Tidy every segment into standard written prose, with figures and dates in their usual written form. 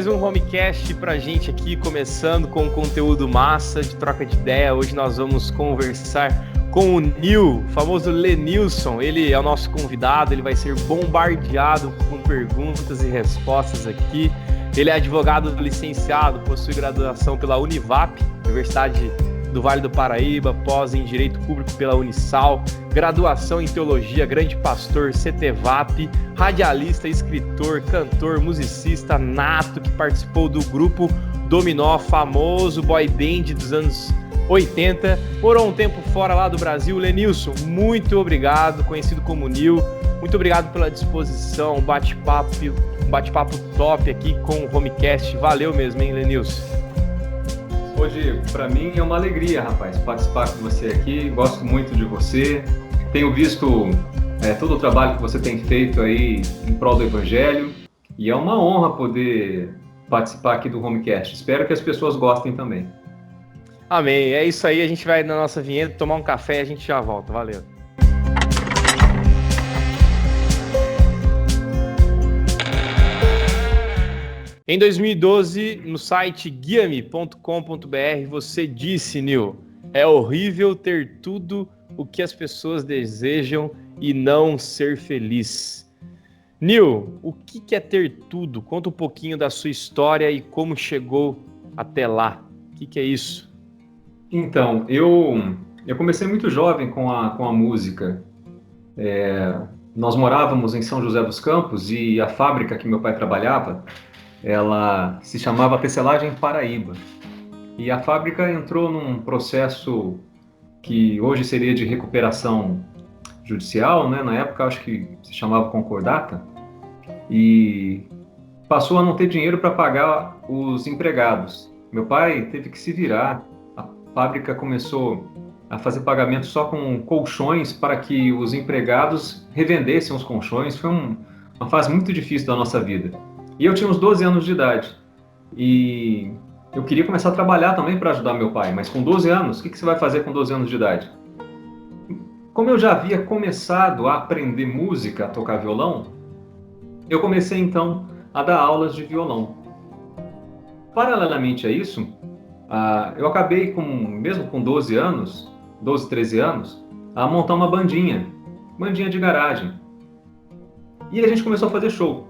mais um Homecast pra gente aqui, começando com conteúdo massa, de troca de ideia. Hoje nós vamos conversar com o Nil, famoso Lenilson. Ele é o nosso convidado, ele vai ser bombardeado com perguntas e respostas aqui. Ele é advogado licenciado, possui graduação pela Univap, Universidade do Vale do Paraíba, pós em Direito Público pela Unisal, graduação em Teologia, grande pastor, CTVAP, radialista, escritor, cantor, musicista nato, que participou do grupo Dominó, famoso boy band dos anos 80, morou um tempo fora lá do Brasil. Lenilson, muito obrigado, conhecido como Nil, muito obrigado pela disposição, um bate-papo top aqui com o Homecast, valeu mesmo, hein, Lenilson? Hoje, para mim, é uma alegria, rapaz, participar com você aqui. Gosto muito de você. Tenho visto todo o trabalho que você tem feito aí em prol do Evangelho. E é uma honra poder participar aqui do Homecast. Espero que as pessoas gostem também. Amém. É isso aí. A gente vai na nossa vinheta tomar um café e a gente já volta. Valeu. Em 2012, no site guiame.com.br, você disse, Nil, é horrível ter tudo o que as pessoas desejam e não ser feliz. Nil, o que é ter tudo? Conta um pouquinho da sua história e como chegou até lá. O que é isso? Então, eu comecei muito jovem com a música. Nós morávamos em São José dos Campos e a fábrica que meu pai trabalhava, ela se chamava Tecelagem Paraíba. E a fábrica entrou num processo que hoje seria de recuperação judicial, né? Na época acho que se chamava concordata, e passou a não ter dinheiro para pagar os empregados. Meu pai teve que se virar, a fábrica começou a fazer pagamento só com colchões para que os empregados revendessem os colchões. Foi uma fase muito difícil da nossa vida. E eu tinha uns 12 anos de idade. E eu queria começar a trabalhar também para ajudar meu pai. Mas com 12 anos, o que você vai fazer com 12 anos de idade? Como eu já havia começado a aprender música, a tocar violão, eu comecei então a dar aulas de violão. Paralelamente a isso, eu acabei, mesmo com 12 anos, 12, 13 anos, a montar uma bandinha de garagem. E a gente começou a fazer show.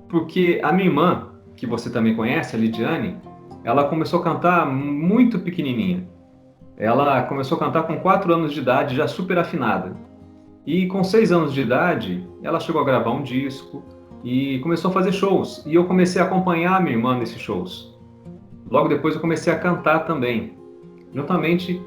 Porque a minha irmã, que você também conhece, a Lidiane, ela começou a cantar muito pequenininha. Ela começou a cantar com 4 anos de idade, já super afinada. E com 6 anos de idade, ela chegou a gravar um disco e começou a fazer shows. E eu comecei a acompanhar a minha irmã nesses shows. Logo depois eu comecei a cantar também. Juntamente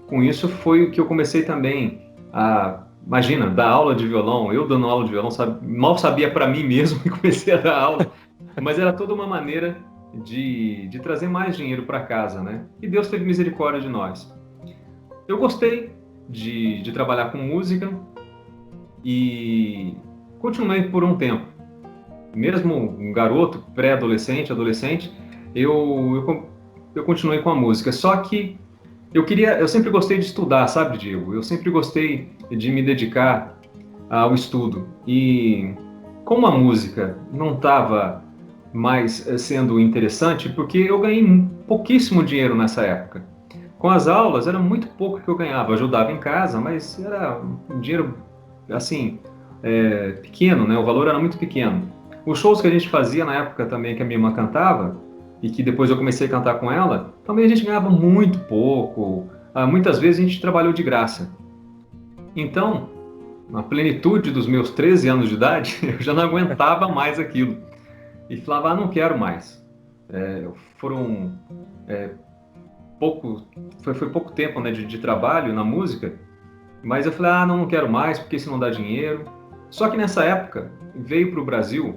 com isso foi o que eu comecei também a... Imagina, dar aula de violão, eu dando aula de violão, mal sabia para mim mesmo e comecei a dar aula, mas era toda uma maneira de trazer mais dinheiro para casa, né? E Deus teve misericórdia de nós. Eu gostei de trabalhar com música e continuei por um tempo. Mesmo um garoto, pré-adolescente, adolescente, eu continuei com a música, só que eu sempre gostei de estudar, sabe, Diego? Eu sempre gostei de me dedicar ao estudo. E como a música não estava mais sendo interessante, porque eu ganhei pouquíssimo dinheiro nessa época. Com as aulas, era muito pouco que eu ganhava. Eu ajudava em casa, mas era um dinheiro, assim, pequeno, né? O valor era muito pequeno. Os shows que a gente fazia na época também, que a minha irmã cantava, e que depois eu comecei a cantar com ela, também a gente ganhava muito pouco. Muitas vezes a gente trabalhou de graça. Então, na plenitude dos meus 13 anos de idade, eu já não aguentava mais aquilo. E falava, não quero mais. Foi pouco tempo, né, de trabalho na música, mas eu falei, não quero mais, porque isso não dá dinheiro. Só que nessa época, veio para o Brasil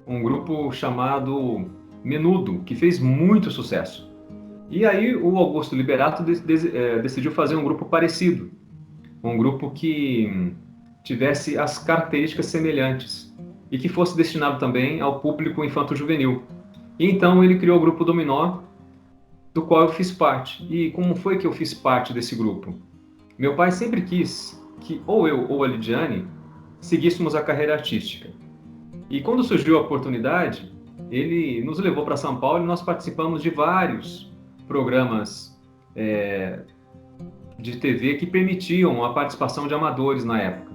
um grupo chamado Menudo, que fez muito sucesso. E aí o Augusto Liberato decidiu fazer um grupo parecido, um grupo que tivesse as características semelhantes e que fosse destinado também ao público infanto-juvenil. E então ele criou o Grupo Dominó, do qual eu fiz parte. E como foi que eu fiz parte desse grupo? Meu pai sempre quis que ou eu ou a Lidiane seguíssemos a carreira artística. E quando surgiu a oportunidade, ele nos levou para São Paulo e nós participamos de vários programas de TV que permitiam a participação de amadores na época.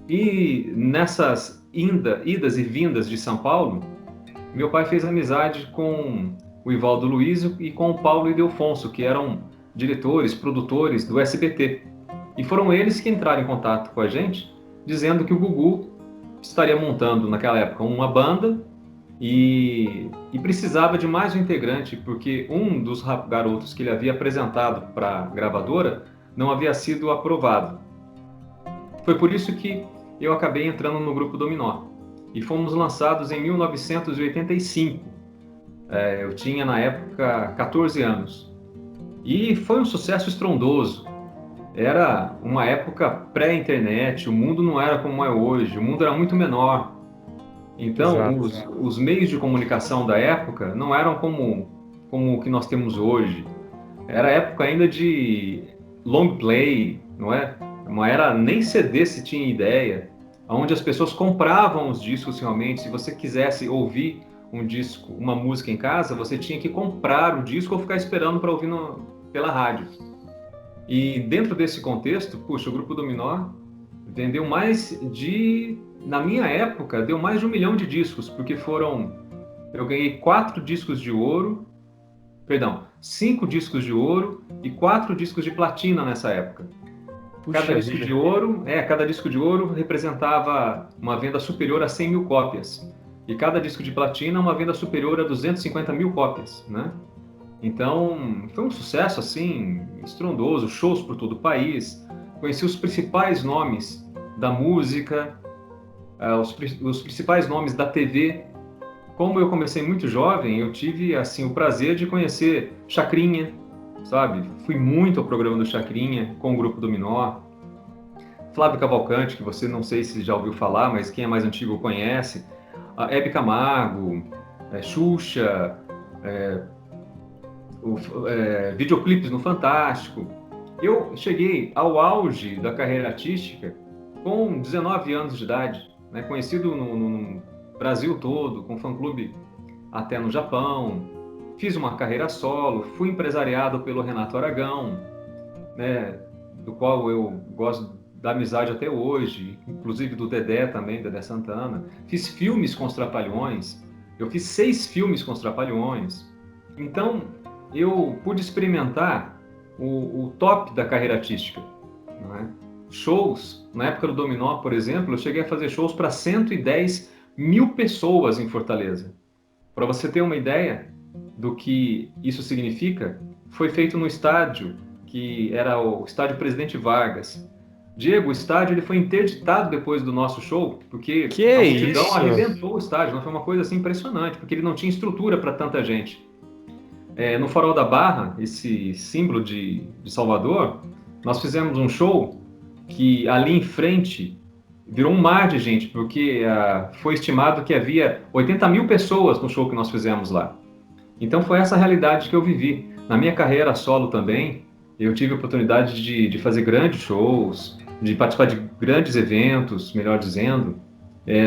E nessas idas e vindas de São Paulo, meu pai fez amizade com o Ivaldo Luizio e com o Paulo Ildefonso, que eram diretores, produtores do SBT. E foram eles que entraram em contato com a gente, dizendo que o Gugu estaria montando, naquela época, uma banda e precisava de mais um integrante, porque um dos garotos que ele havia apresentado para a gravadora não havia sido aprovado. Foi por isso que eu acabei entrando no Grupo Dominó. E fomos lançados em 1985. Eu tinha, na época, 14 anos. E foi um sucesso estrondoso. Era uma época pré-internet, o mundo não era como é hoje, o mundo era muito menor. Então, os meios de comunicação da época não eram como o que nós temos hoje. Era época ainda de long play, não é? Não era nem CD se tinha ideia, onde as pessoas compravam os discos realmente. Se você quisesse ouvir um disco, uma música em casa, você tinha que comprar o disco ou ficar esperando para ouvir pela rádio. E dentro desse contexto, puxa, o Grupo Dominó vendeu na minha época, deu mais de 1 milhão de discos, porque eu ganhei 5 discos de ouro e 4 discos de platina nessa época. Cada disco de ouro representava uma venda superior a 100 mil cópias. E cada disco de platina uma venda superior a 250 mil cópias, né? Então, foi um sucesso, assim, estrondoso, shows por todo o país. Conheci os principais nomes da música, os principais nomes da TV. Como eu comecei muito jovem, eu tive, assim, o prazer de conhecer Chacrinha, sabe? Fui muito ao programa do Chacrinha, com o Grupo Dominó. Flávio Cavalcante, que você não sei se já ouviu falar, mas quem é mais antigo conhece. A Hebe Camargo, Xuxa, videoclipes no Fantástico. Eu cheguei ao auge da carreira artística com 19 anos de idade, né? Conhecido no Brasil todo, com fã-clube até no Japão. Fiz uma carreira solo, fui empresariado pelo Renato Aragão, né, do qual eu gosto da amizade até hoje, inclusive do Dedé também, Dedé Santana. Fiz filmes com os Trapalhões, eu fiz 6 filmes com os Trapalhões. Então, eu pude experimentar o top da carreira artística, não é? Shows, na época do Dominó, por exemplo, eu cheguei a fazer shows para 110 mil pessoas em Fortaleza. Para você ter uma ideia do que isso significa, foi feito no estádio, que era o estádio Presidente Vargas. Diego, o estádio ele foi interditado depois do nosso show, porque a multidão arrebentou o estádio. Não foi uma coisa assim impressionante, porque ele não tinha estrutura para tanta gente. No Farol da Barra, esse símbolo de Salvador, nós fizemos um show que ali em frente virou um mar de gente, porque foi estimado que havia 80 mil pessoas no show que nós fizemos lá. Então foi essa realidade que eu vivi. Na minha carreira solo também, eu tive a oportunidade de fazer grandes shows, de participar de grandes eventos, melhor dizendo,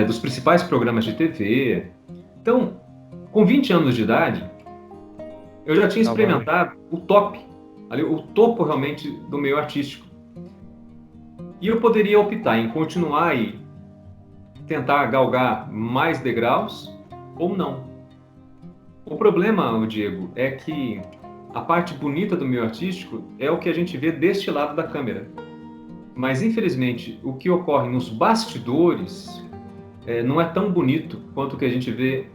dos principais programas de TV. Então, com 20 anos de idade, eu já tinha experimentado o top, o topo realmente do meio artístico. E eu poderia optar em continuar e tentar galgar mais degraus ou não. O problema, Diego, é que a parte bonita do meio artístico é o que a gente vê deste lado da câmera. Mas, infelizmente, o que ocorre nos bastidores não é tão bonito quanto o que a gente vê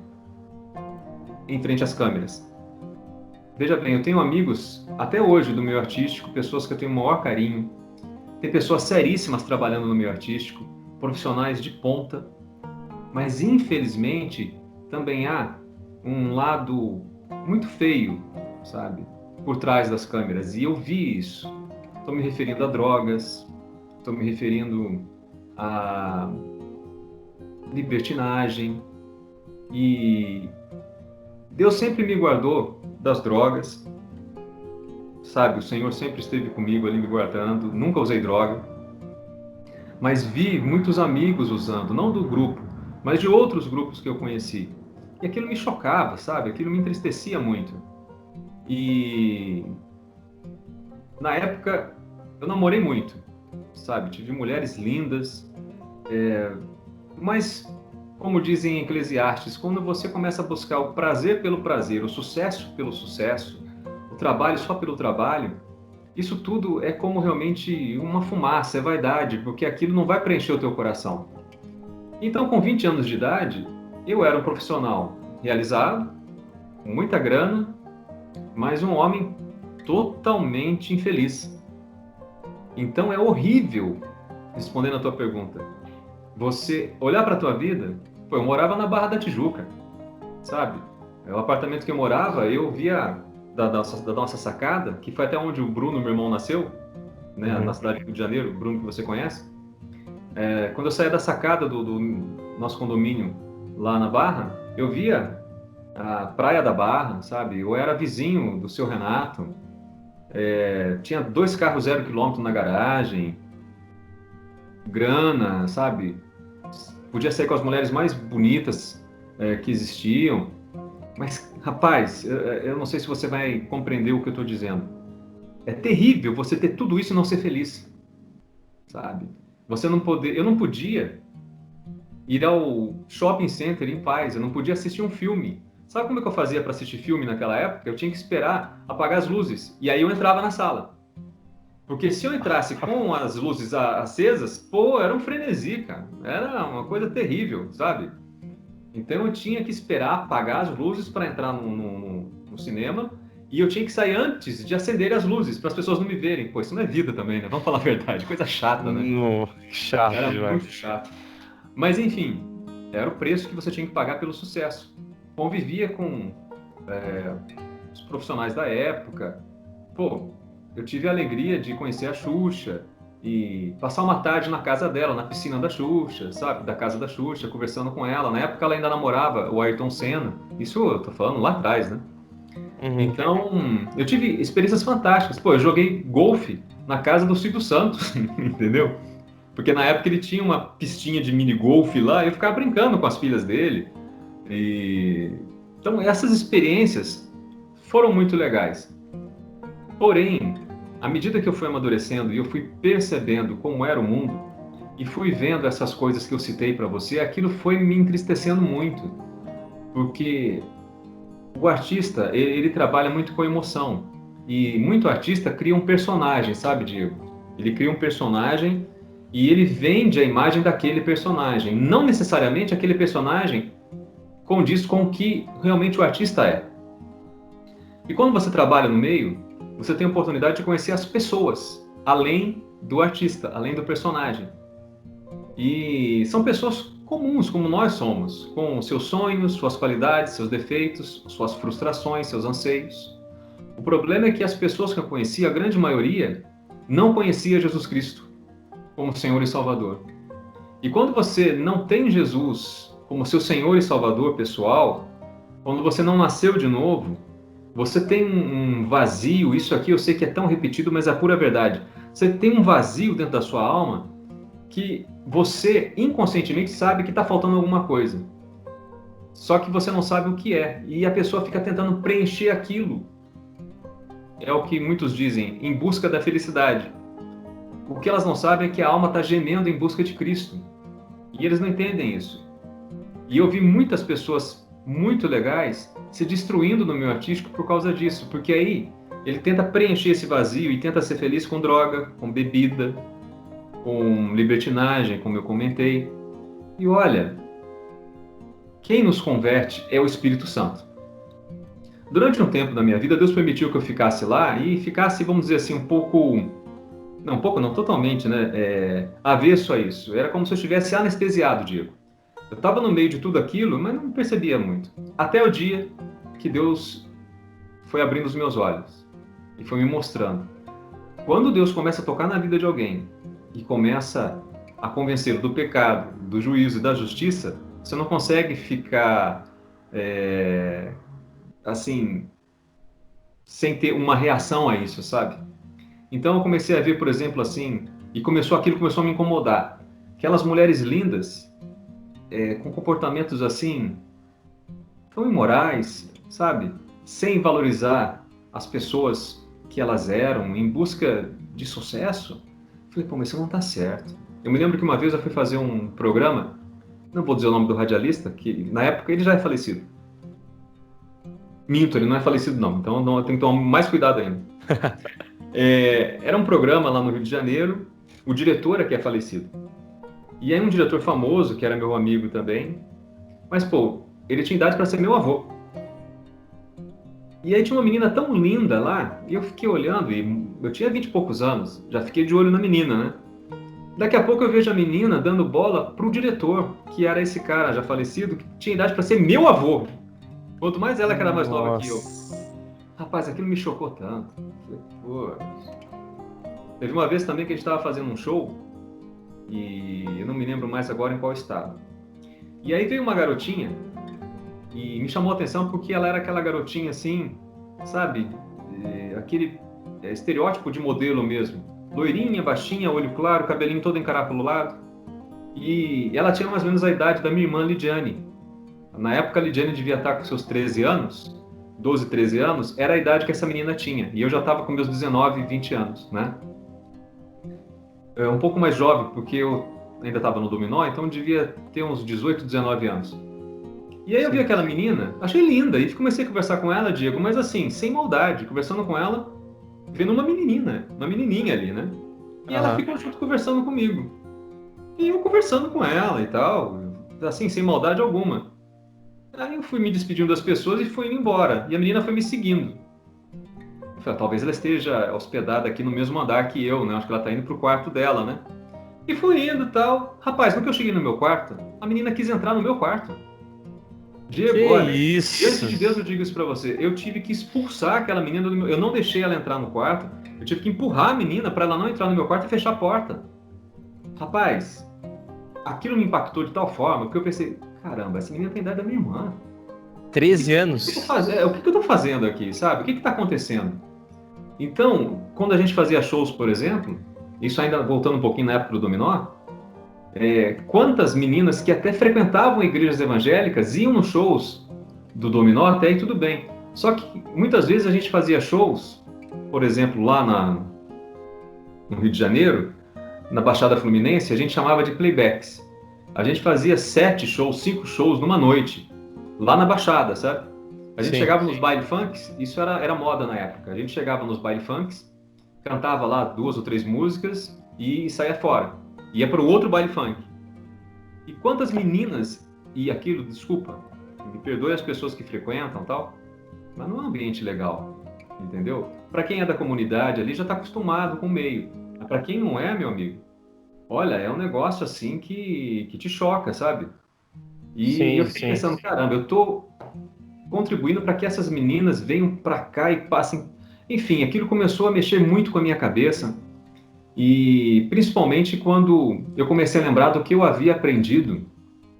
em frente às câmeras. Veja bem, eu tenho amigos, até hoje, do meio artístico, pessoas que eu tenho o maior carinho. Tem pessoas seríssimas trabalhando no meio artístico, profissionais de ponta. Mas, infelizmente, também há um lado muito feio, sabe, por trás das câmeras. E eu vi isso. Estou me referindo a drogas, estou me referindo a libertinagem. E Deus sempre me guardou das drogas, sabe? O Senhor sempre esteve comigo ali me guardando, nunca usei droga. Mas vi muitos amigos usando, não do grupo, mas de outros grupos que eu conheci. E aquilo me chocava, sabe? Aquilo me entristecia muito. E na época eu namorei muito, sabe? Tive mulheres lindas, mas como dizem em Eclesiastes, quando você começa a buscar o prazer pelo prazer, o sucesso pelo sucesso, o trabalho só pelo trabalho, isso tudo é como realmente uma fumaça, é vaidade, porque aquilo não vai preencher o teu coração. Então, com 20 anos de idade, eu era um profissional realizado, com muita grana, mas um homem totalmente infeliz. Então, é horrível, respondendo a tua pergunta, você olhar para a tua vida. Pô, eu morava na Barra da Tijuca, sabe? O apartamento que eu morava, eu via da nossa sacada, que foi até onde o Bruno, meu irmão, nasceu, né, na cidade do Rio de Janeiro, o Bruno que você conhece. Quando eu saía da sacada do nosso condomínio lá na Barra, eu via a Praia da Barra, sabe? Eu era vizinho do seu Renato, tinha 2 carros 0 quilômetro na garagem, grana, sabe? Podia sair com as mulheres mais bonitas que existiam. Mas, rapaz, eu não sei se você vai compreender o que eu estou dizendo. É terrível você ter tudo isso e não ser feliz, sabe? Eu não podia ir ao shopping center em paz, eu não podia assistir um filme. Sabe como é que eu fazia para assistir filme naquela época? Eu tinha que esperar apagar as luzes, e aí eu entrava na sala. Porque se eu entrasse com as luzes acesas, pô, era um frenesi, cara. Era uma coisa terrível, sabe? Então eu tinha que esperar apagar as luzes para entrar no cinema, e eu tinha que sair antes de acender as luzes, para as pessoas não me verem. Pô, isso não é vida também, né? Vamos falar a verdade, coisa chata, né? Chato Era demais. muito chato. Mas enfim, era o preço que você tinha que pagar pelo sucesso. Convivia com os profissionais da época. Pô, eu tive a alegria de conhecer a Xuxa e passar uma tarde na casa dela, na piscina da Xuxa, sabe? Da casa da Xuxa, conversando com ela. Na época ela ainda namorava o Ayrton Senna. Isso eu tô falando lá atrás, né? Então, eu tive experiências fantásticas. Pô, eu joguei golfe na casa do Silvio Santos, entendeu? Porque na época ele tinha uma pistinha de mini golfe lá e eu ficava brincando com as filhas dele. Então, essas experiências foram muito legais. Porém, à medida que eu fui amadurecendo e eu fui percebendo como era o mundo e fui vendo essas coisas que eu citei para você, aquilo foi me entristecendo muito, porque o artista, ele trabalha muito com emoção e muito artista cria um personagem, sabe, Diego? Ele cria um personagem e ele vende a imagem daquele personagem. Não necessariamente aquele personagem condiz com o que realmente o artista é. E quando você trabalha no meio, você tem a oportunidade de conhecer as pessoas, além do artista, além do personagem. E são pessoas comuns, como nós somos, com seus sonhos, suas qualidades, seus defeitos, suas frustrações, seus anseios. O problema é que as pessoas que eu conheci, a grande maioria, não conhecia Jesus Cristo como Senhor e Salvador. E quando você não tem Jesus como seu Senhor e Salvador pessoal, quando você não nasceu de novo, você tem um vazio. Isso aqui eu sei que é tão repetido, mas é a pura verdade. Você tem um vazio dentro da sua alma que você inconscientemente sabe que está faltando alguma coisa. Só que você não sabe o que é. E a pessoa fica tentando preencher aquilo. É o que muitos dizem, em busca da felicidade. O que elas não sabem é que a alma está gemendo em busca de Cristo. E eles não entendem isso. E eu vi muitas pessoas muito legais se destruindo no meio artístico por causa disso. Porque aí ele tenta preencher esse vazio e tenta ser feliz com droga, com bebida, com libertinagem, como eu comentei. E olha, quem nos converte é o Espírito Santo. Durante um tempo da minha vida, Deus permitiu que eu ficasse lá e ficasse, vamos dizer assim, não, totalmente, né, avesso a isso. Era como se eu estivesse anestesiado, Diego. Eu estava no meio de tudo aquilo, mas não percebia muito. Até o dia que Deus foi abrindo os meus olhos e foi me mostrando. Quando Deus começa a tocar na vida de alguém e começa a convencê-lo do pecado, do juízo e da justiça, você não consegue ficar assim, sem ter uma reação a isso, sabe? Então eu comecei a ver, por exemplo, assim, e aquilo começou a me incomodar. Aquelas mulheres lindas, com comportamentos assim, tão imorais, sabe? Sem valorizar as pessoas que elas eram, em busca de sucesso. Falei, pô, mas isso não tá certo. Eu me lembro que uma vez eu fui fazer um programa, não vou dizer o nome do radialista, que na época ele já é falecido. Minto, ele não é falecido não, então eu tenho que tomar mais cuidado ainda. Era um programa lá no Rio de Janeiro, o diretor aqui é falecido. E aí um diretor famoso, que era meu amigo também, mas pô, ele tinha idade para ser meu avô. E aí tinha uma menina tão linda lá, e eu fiquei olhando, e eu tinha 20 e poucos anos, já fiquei de olho na menina, né? Daqui a pouco eu vejo a menina dando bola pro diretor, que era esse cara já falecido, que tinha idade para ser meu avô. Quanto mais ela que era mais nova que eu. Rapaz, aquilo me chocou tanto. Pô. Teve uma vez também que a gente estava fazendo um show, e eu não me lembro mais agora em qual estado. E aí veio uma garotinha, e me chamou a atenção porque ela era aquela garotinha assim, sabe? Aquele estereótipo de modelo mesmo. Loirinha, baixinha, olho claro, cabelinho todo encarapulado. E ela tinha mais ou menos a idade da minha irmã Lidiane. Na época a Lidiane devia estar com seus 13 anos, 12, 13 anos, era a idade que essa menina tinha. E eu já estava com meus 19, 20 anos, né? Um pouco mais jovem, porque eu ainda estava no dominó, então eu devia ter uns 18, 19 anos. E aí eu vi aquela menina, achei linda, e comecei a conversar com ela, Diego, mas assim, sem maldade, conversando com ela, vendo uma menininha ali, né? E ela ficou junto conversando comigo. E eu conversando com ela e tal, assim, sem maldade alguma. Aí eu fui me despedindo das pessoas e fui indo embora. E a menina foi me seguindo. Eu falei, talvez ela esteja hospedada aqui no mesmo andar que eu, né? Acho que ela tá indo pro quarto dela, né? E fui indo e tal. Rapaz, no que eu cheguei no meu quarto, a menina quis entrar no meu quarto. Diego, olha, diante de Deus eu digo isso pra você. Eu tive que expulsar aquela menina do meu... Eu não deixei ela entrar no quarto. Eu tive que empurrar a menina para ela não entrar no meu quarto e fechar a porta. Rapaz, aquilo me impactou de tal forma que eu pensei, caramba, essa menina tem idade da minha irmã. 13 anos. O que eu tô fazendo aqui, sabe? O que tá acontecendo? Então, quando a gente fazia shows, por exemplo, isso ainda voltando um pouquinho na época do dominó, quantas meninas que até frequentavam igrejas evangélicas iam nos shows do dominó, até aí tudo bem. Só que muitas vezes a gente fazia shows, por exemplo, lá no Rio de Janeiro, na Baixada Fluminense, a gente chamava de playbacks. A gente fazia 7 shows, 5 shows numa noite, lá na Baixada, sabe? A gente chegava nos baile funks, isso era moda na época. A gente chegava nos baile funks, cantava lá 2 ou 3 músicas e saía fora. Ia para o outro baile funk. E quantas meninas, e aquilo, desculpa, me perdoe as pessoas que frequentam e tal, mas não é um ambiente legal, entendeu? Para quem é da comunidade ali já está acostumado com o meio. Mas para quem não é, meu amigo, olha, é um negócio assim que te choca, sabe? E eu fiquei pensando, caramba, eu tô contribuindo para que essas meninas venham para cá e passem... Enfim, aquilo começou a mexer muito com a minha cabeça. E principalmente quando eu comecei a lembrar do que eu havia aprendido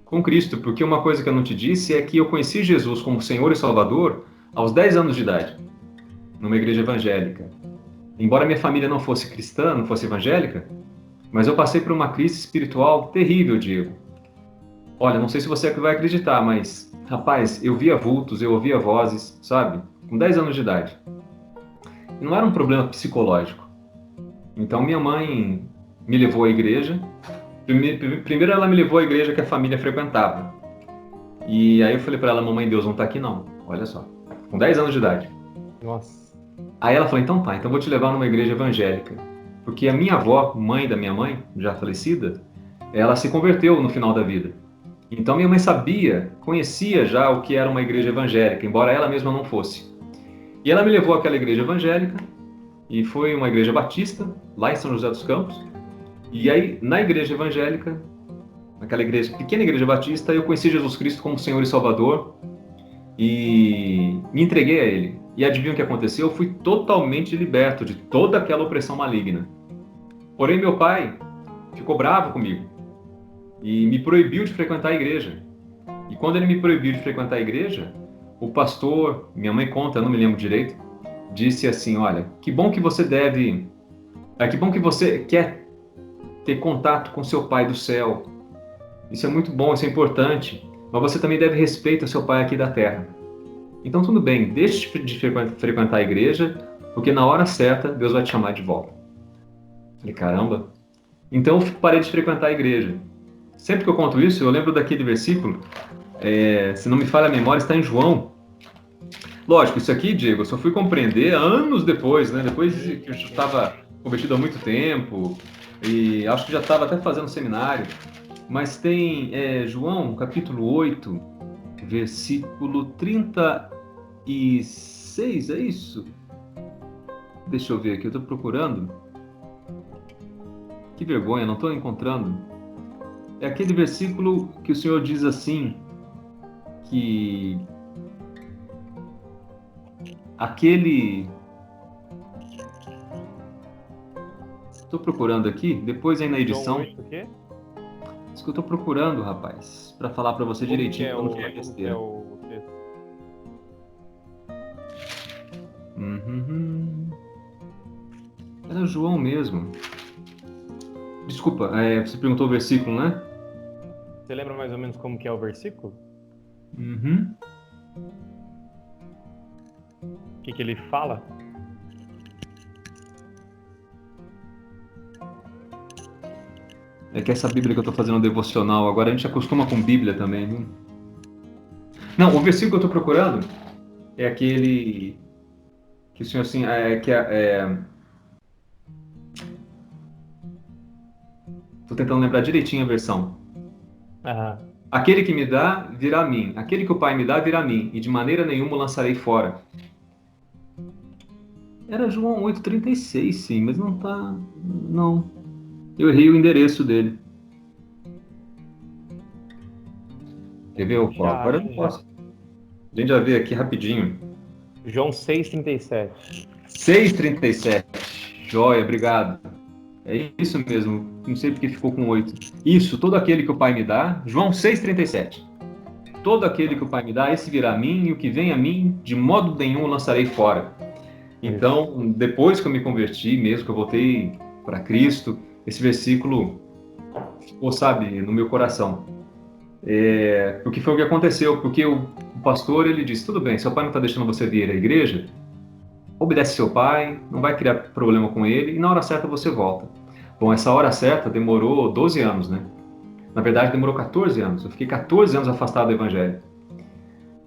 com Cristo, porque uma coisa que eu não te disse é que eu conheci Jesus como Senhor e Salvador aos 10 anos de idade, numa igreja evangélica. Embora minha família não fosse cristã, não fosse evangélica, mas eu passei por uma crise espiritual terrível, Diego. Olha, não sei se você vai acreditar, mas, rapaz, eu via vultos, eu ouvia vozes, sabe? Com 10 anos de idade. E não era um problema psicológico. Então minha mãe me levou à igreja. Primeiro ela me levou à igreja que a família frequentava. E aí eu falei para ela, mamãe, Deus não tá aqui não. Olha só, com 10 anos de idade. Nossa. Aí ela falou, então tá, então vou te levar numa igreja evangélica. Porque a minha avó, mãe da minha mãe, já falecida, ela se converteu no final da vida. Então minha mãe sabia, conhecia já o que era uma igreja evangélica, embora ela mesma não fosse. E ela me levou àquela igreja evangélica, e foi uma igreja batista, lá em São José dos Campos. E aí, na igreja evangélica, naquela igreja, pequena igreja batista, eu conheci Jesus Cristo como Senhor e Salvador, e me entreguei a Ele. E adivinha o que aconteceu? Eu fui totalmente liberto de toda aquela opressão maligna. Porém, meu pai ficou bravo comigo e me proibiu de frequentar a igreja. E quando ele me proibiu de frequentar a igreja, o pastor, minha mãe conta, eu não me lembro direito, disse assim, olha, que bom que você quer ter contato com seu Pai do céu. Isso é muito bom, isso é importante. mas você também deve respeito ao seu pai aqui da terra. Então tudo bem, deixe de frequentar a igreja, porque na hora certa Deus vai te chamar de volta. Falei, caramba. Então eu parei de frequentar a igreja. Sempre que eu conto isso, eu lembro daquele versículo, se não me falha a memória, está em João. Lógico, isso aqui, Diego, eu só fui compreender anos depois, né? Depois que eu já estava convertido há muito tempo, e acho que já estava até fazendo seminário. Mas tem João, capítulo 8, versículo 36, é isso? Deixa eu ver aqui, eu estou procurando. Que vergonha, não estou encontrando. É aquele versículo que o Senhor diz assim, que aquele... Estou procurando aqui, depois aí na edição... João 8, o quê? Isso que eu estou procurando, rapaz, para falar para você direitinho, para não falar Que besteira. é o texto? Era João mesmo. Desculpa, você perguntou o versículo, né? Você lembra mais ou menos como que é o versículo? O que ele fala? É que essa Bíblia que eu estou fazendo devocional, agora a gente acostuma com Bíblia também, viu? Não, o versículo que eu estou procurando é aquele que o Senhor assim, Estou tentando lembrar direitinho a versão. Aquele que me dá, virá a mim. Aquele que o Pai me dá, virá a mim. E de maneira nenhuma o lançarei fora. Era João 8,36, sim, mas não tá... Não. Eu errei o endereço dele. Quer ver o qual? Agora eu não posso. A gente já vê aqui rapidinho. João 6,37. 6,37. Joia, obrigado. É isso mesmo. Não sei porque ficou com 8. Isso, todo aquele que o Pai me dá. João 6,37. Todo aquele que o Pai me dá, esse virá a mim, e o que vem a mim, de modo nenhum o lançarei fora. Então, depois que eu me converti, mesmo que eu voltei para Cristo, esse versículo ficou, sabe, no meu coração. Porque foi o que aconteceu, porque o pastor, ele disse, tudo bem, seu pai não está deixando você vir à igreja, obedece seu pai, não vai criar problema com ele, e na hora certa você volta. Bom, essa hora certa demorou 12 anos, né? Na verdade, demorou 14 anos. Eu fiquei 14 anos afastado do evangelho.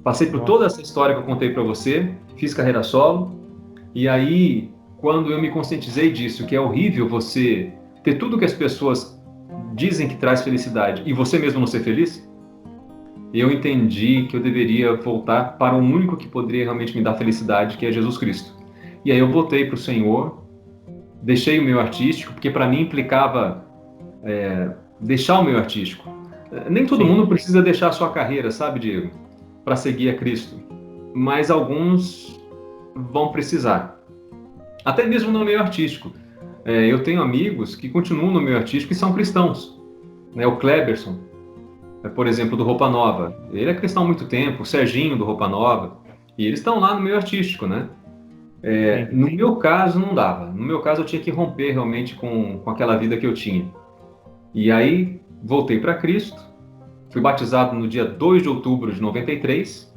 Passei por toda essa história que eu contei para você, fiz carreira solo, e aí, quando eu me conscientizei disso, que é horrível você ter tudo que as pessoas dizem que traz felicidade e você mesmo não ser feliz, eu entendi que eu deveria voltar para o único que poderia realmente me dar felicidade, que é Jesus Cristo. E aí eu voltei para o Senhor, deixei o meu artístico, porque para mim implicava deixar o meu artístico. Nem todo mundo precisa deixar a sua carreira, sabe, Diego, para seguir a Cristo. Mas alguns vão precisar. Até mesmo no meio artístico. Eu tenho amigos que continuam no meio artístico e são cristãos. O Kleberson, por exemplo, do Roupa Nova. Ele é cristão há muito tempo, o Serginho do Roupa Nova. E eles estão lá no meio artístico, né? No meu caso, não dava. No meu caso, eu tinha que romper realmente com aquela vida que eu tinha. E aí, voltei para Cristo. Fui batizado no dia 2 de outubro de 93.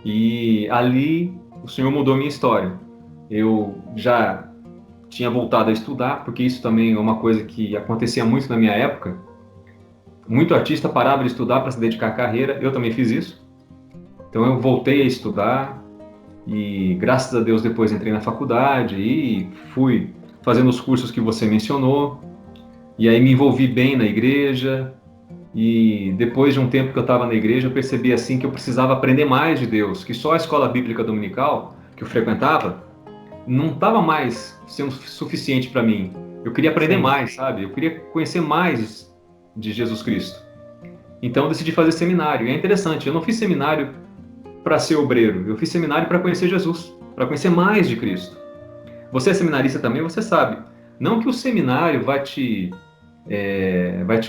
E ali, o Senhor mudou minha história. Eu já tinha voltado a estudar, porque isso também é uma coisa que acontecia muito na minha época. Muito artista parava de estudar para se dedicar à carreira. Eu também fiz isso. Então eu voltei a estudar e, graças a Deus, depois entrei na faculdade e fui fazendo os cursos que você mencionou. E aí me envolvi bem na igreja. E depois de um tempo que eu estava na igreja, eu percebi assim que eu precisava aprender mais de Deus, que só a escola bíblica dominical que eu frequentava não estava mais sendo suficiente para mim. Eu queria aprender mais, sabe? Eu queria conhecer mais de Jesus Cristo. Então eu decidi fazer seminário. E é interessante, eu não fiz seminário para ser obreiro, eu fiz seminário para conhecer Jesus, para conhecer mais de Cristo. Você é seminarista também, você sabe. Não que o seminário vai te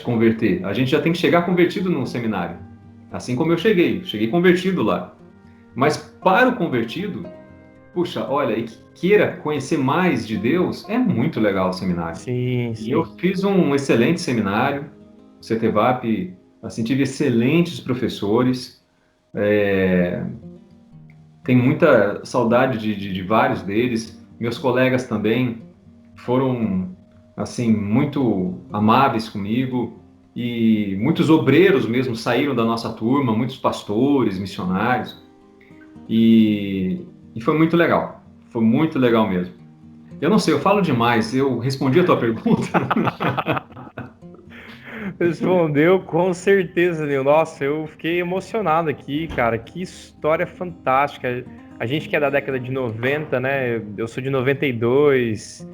converter. A gente já tem que chegar convertido no seminário. Assim como eu cheguei convertido lá. Mas para o convertido, puxa, olha, e que queira conhecer mais de Deus, é muito legal o seminário. Sim. E eu fiz um excelente seminário, o CETEVAP Assim, tive excelentes professores. É, tenho muita saudade de vários deles. Meus colegas também foram, assim, muito amáveis comigo. E muitos obreiros mesmo saíram da nossa turma, muitos pastores, missionários. E, e foi muito legal. Foi muito legal mesmo. Eu não sei, eu falo demais. Eu respondi a tua pergunta? Respondeu com certeza, Nil. Nossa, eu fiquei emocionado aqui, cara. Que história fantástica. A gente que é da década de 90, né? Eu sou de 92,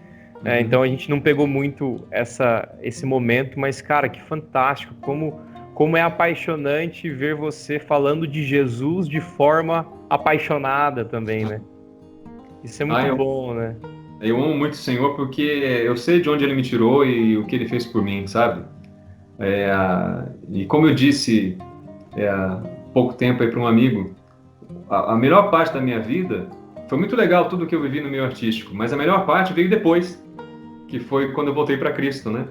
então a gente não pegou muito esse momento, mas, cara, que fantástico. Como é apaixonante ver você falando de Jesus de forma apaixonada também, né? Isso é Ah, muito bom, né? eu amo muito o Senhor porque eu sei de onde Ele me tirou e o que Ele fez por mim, sabe? E como eu disse há pouco tempo aí para um amigo, a melhor parte da minha vida foi muito legal tudo que eu vivi no meio artístico, mas a melhor parte veio depois, que foi quando eu voltei para Cristo, né?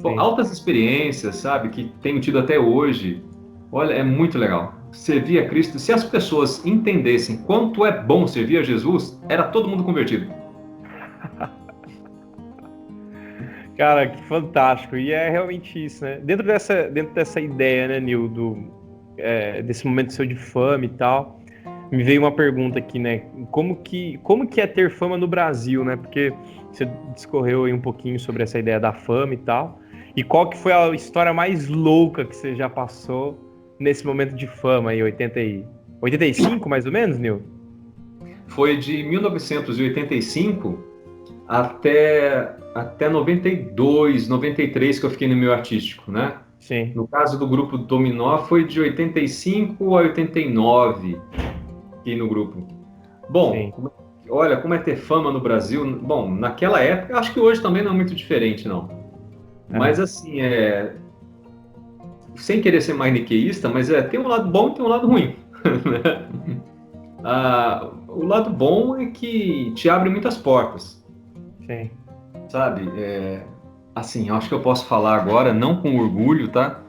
Bom, Sim. altas experiências, sabe, que tenho tido até hoje. Olha, é muito legal. Servir a Cristo, se as pessoas entendessem quanto é bom servir a Jesus, era todo mundo convertido. Cara, que fantástico. E é realmente isso, né? Dentro dessa ideia, né, Nil, desse momento seu de fama e tal, me veio uma pergunta aqui, né? Como que é ter fama no Brasil, né? Porque você discorreu aí um pouquinho sobre essa ideia da fama e tal. E qual que foi a história mais louca que você já passou nesse momento de fama aí, 85, mais ou menos, Nil? Foi de 1985 até 92, 93 que eu fiquei no meio artístico, né? Sim, No caso do grupo Dominó, foi de 85 a 89 fiquei no grupo. Bom, sim. olha, como é ter fama no Brasil. Bom, naquela época, acho que hoje também não é muito diferente, não. Mas Aham. assim, sem querer ser maniqueísta, mas tem um lado bom e tem um lado ruim. Né? O lado bom é que te abre muitas portas, Sim. sabe? Assim, eu acho que eu posso falar agora, não com orgulho, tá?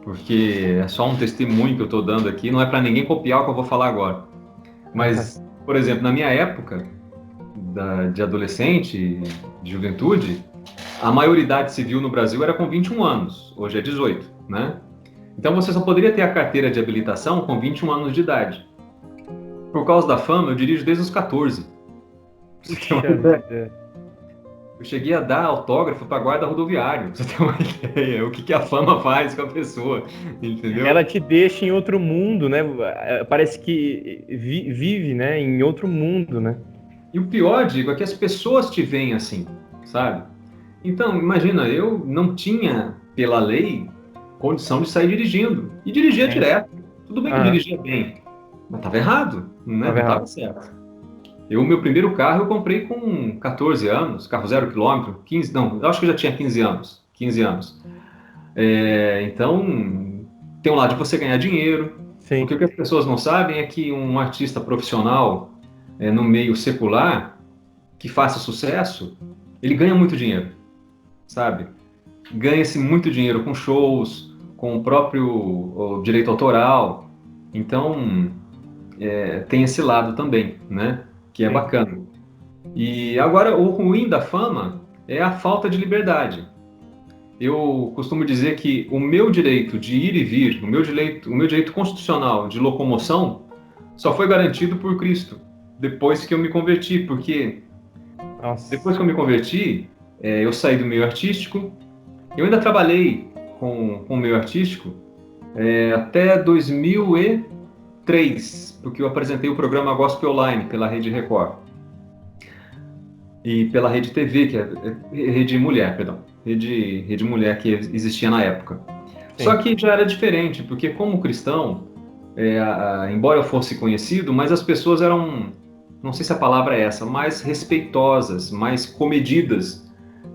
Porque é só um testemunho que eu estou dando aqui, não é para ninguém copiar o que eu vou falar agora. Mas, por exemplo, na minha época de adolescente, de juventude, a maioridade civil no Brasil era com 21 anos, hoje é 18, né? Então você só poderia ter a carteira de habilitação com 21 anos de idade. Por causa da fama, eu dirijo desde os 14. Pra você ter uma Puxa ideia. vida. Eu cheguei a dar autógrafo para guarda rodoviário, pra você ter uma ideia, o que a fama faz com a pessoa, Ela entendeu? te deixa em outro mundo, né? Parece que vive, né, em outro mundo, né? E o pior, digo, é que as pessoas te veem assim, sabe? Então, imagina, eu não tinha, pela lei, condição de sair dirigindo. E dirigia Sim. direto. Tudo bem que eu Aham. dirigia bem, mas estava errado, né? Tava Não estava errado. certo. Meu primeiro carro eu comprei com 14 anos, carro 0 km, 15, não, eu acho que eu já tinha 15 anos. 15 anos. Então, tem um lado de você ganhar dinheiro, porque Sim. o que as pessoas não sabem é que um artista profissional no meio secular que faça sucesso, ele ganha muito dinheiro, sabe? Ganha-se muito dinheiro com shows, com o próprio direito autoral. Então, tem esse lado também, né? Que é Sim. bacana. E agora, o ruim da fama é a falta de liberdade. Eu costumo dizer que o meu direito de ir e vir, o meu direito constitucional de locomoção, só foi garantido por Cristo, depois que eu me converti, porque Nossa. depois que eu me converti, eu saí do meio artístico. Eu ainda trabalhei com o meio artístico até 2003, porque eu apresentei o programa Gospel Online pela Rede Record e pela Rede TV, que é Rede Mulher, perdão, Rede Mulher que existia na época. Só Sim. que já era diferente, porque como cristão, embora eu fosse conhecido, mas as pessoas eram, não sei se a palavra é essa, mais respeitosas, mais comedidas,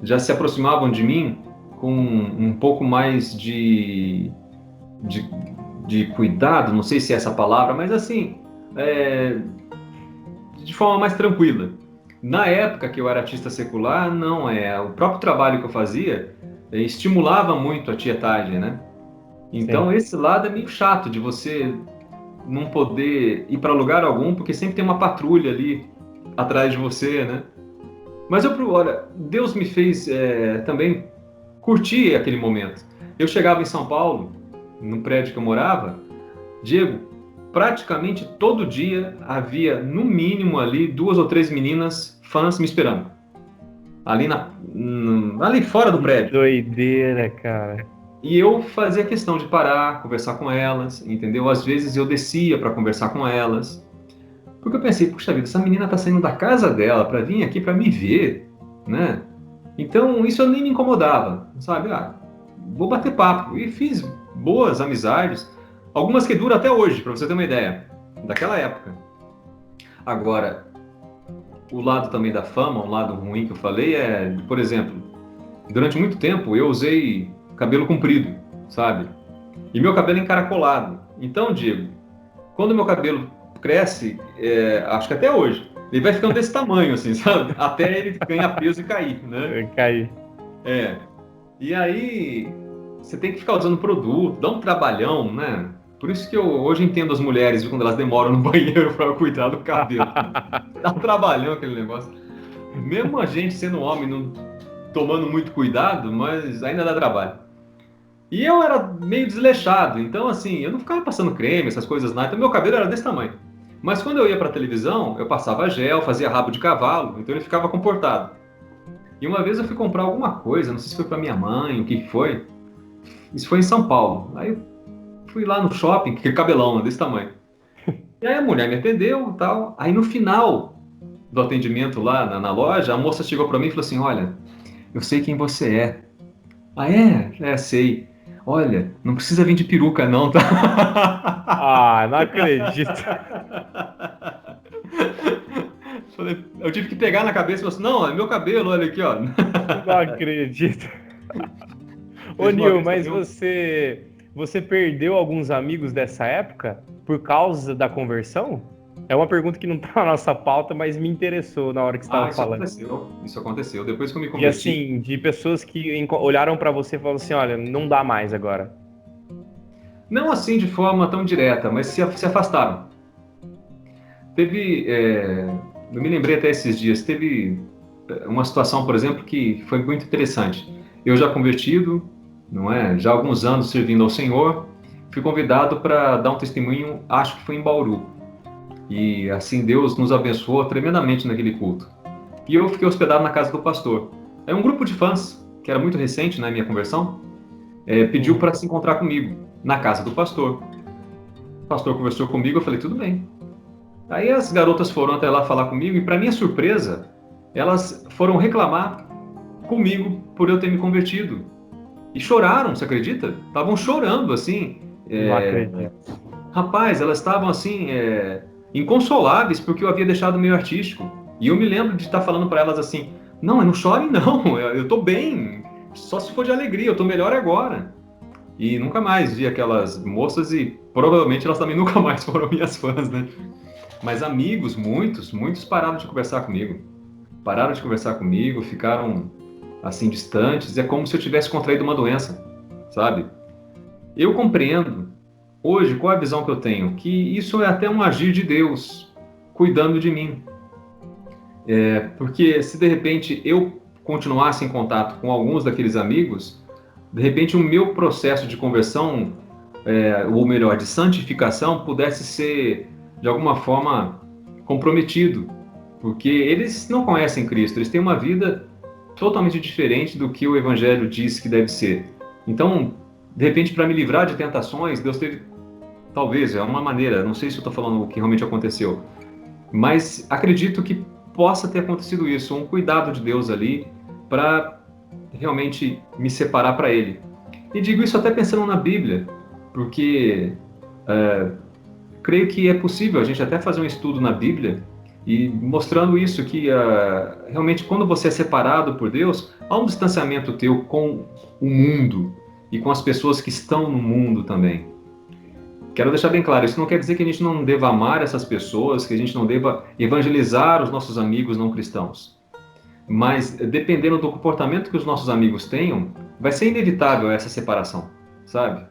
já se aproximavam de mim com um pouco mais de, de cuidado, não sei se é essa palavra, mas assim, é, de forma mais tranquila. Na época que eu era artista secular, não, o próprio trabalho que eu fazia estimulava muito a tietagem, né? Então, esse lado é meio chato de você não poder ir para lugar algum, porque sempre tem uma patrulha ali atrás de você, né? Mas olha, Deus me fez também curtir aquele momento. Eu chegava em São Paulo, no prédio que eu morava, Diego, praticamente todo dia havia, no mínimo ali, 2 ou 3 meninas fãs me esperando. Ali fora do prédio. Doideira, cara. E eu fazia questão de parar, conversar com elas, entendeu? Às vezes eu descia para conversar com elas. Porque eu pensei, puxa vida, essa menina tá saindo da casa dela para vir aqui para me ver, né? Então isso nem me incomodava, sabe? Vou bater papo. E fiz boas amizades, algumas que duram até hoje, para você ter uma ideia, daquela época. Agora, o lado também da fama, um lado ruim que eu falei por exemplo, durante muito tempo eu usei cabelo comprido, sabe? E meu cabelo é encaracolado. Então, Diego, quando meu cabelo cresce, acho que até hoje, ele vai ficando desse tamanho, assim, sabe? Até ele ganhar peso e cair, né? Cair. E aí, você tem que ficar usando produto, dá um trabalhão, né? Por isso que eu hoje entendo as mulheres quando elas demoram no banheiro para cuidar do cabelo. Dá um trabalhão aquele negócio. Mesmo a gente sendo homem, não tomando muito cuidado, mas ainda dá trabalho. E eu era meio desleixado, então assim, eu não ficava passando creme, essas coisas nada, então meu cabelo era desse tamanho. Mas quando eu ia para televisão, eu passava gel, fazia rabo de cavalo, então ele ficava comportado. E uma vez eu fui comprar alguma coisa, não sei se foi para minha mãe, o que foi. Isso foi em São Paulo. Aí eu fui lá no shopping, que cabelão desse tamanho. E aí a mulher me atendeu e tal. Aí no final do atendimento lá na loja, a moça chegou para mim e falou assim, olha, eu sei quem você é. Ah, sei. Olha, não precisa vir de peruca não, tá? Não acredito. Eu tive que pegar na cabeça e falar assim, não, é meu cabelo, olha aqui, ó. Não acredito. Ô, Nil, mas você perdeu alguns amigos dessa época por causa da conversão? É uma pergunta que não tá na nossa pauta, mas me interessou na hora que você estava falando. Isso aconteceu. Depois que eu me converti... E assim, de pessoas que olharam para você e falaram assim, olha, não dá mais agora. Não assim de forma tão direta, mas se afastaram. Eu me lembrei até esses dias, teve uma situação, por exemplo, que foi muito interessante. Eu já convertido, não é? Já há alguns anos servindo ao Senhor, fui convidado para dar um testemunho, acho que foi em Bauru. E assim Deus nos abençoou tremendamente naquele culto. E eu fiquei hospedado na casa do pastor. Aí um grupo de fãs, que era muito recente na minha conversão, pediu para se encontrar comigo na casa do pastor. O pastor conversou comigo, eu falei, tudo bem. Aí as garotas foram até lá falar comigo e, para minha surpresa, elas foram reclamar comigo por eu ter me convertido. E choraram, você acredita? Estavam chorando, assim. Não acredito. Rapaz, elas estavam assim, inconsoláveis porque eu havia deixado o meio artístico. E eu me lembro de estar falando para elas assim, não chorem não, eu tô bem, só se for de alegria, eu tô melhor agora. E nunca mais vi aquelas moças e provavelmente elas também nunca mais foram minhas fãs, né? Mas amigos, muitos pararam de conversar comigo. Pararam de conversar comigo, ficaram assim distantes, é como se eu tivesse contraído uma doença, sabe? Eu compreendo, hoje, qual é a visão que eu tenho? Que isso é até um agir de Deus, cuidando de mim. Porque se de repente eu continuasse em contato com alguns daqueles amigos, de repente o meu processo de conversão, ou melhor, de santificação, pudesse ser, de alguma forma, comprometido. Porque eles não conhecem Cristo, eles têm uma vida totalmente diferente do que o Evangelho diz que deve ser. Então, de repente, para me livrar de tentações, Deus teve, talvez, é uma maneira, não sei se eu estou falando o que realmente aconteceu, mas acredito que possa ter acontecido isso, um cuidado de Deus ali para realmente me separar para Ele. E digo isso até pensando na Bíblia, porque creio que é possível a gente até fazer um estudo na Bíblia e mostrando isso, que realmente quando você é separado por Deus, há um distanciamento teu com o mundo e com as pessoas que estão no mundo também. Quero deixar bem claro, isso não quer dizer que a gente não deva amar essas pessoas, que a gente não deva evangelizar os nossos amigos não cristãos. Mas, dependendo do comportamento que os nossos amigos tenham, vai ser inevitável essa separação, sabe?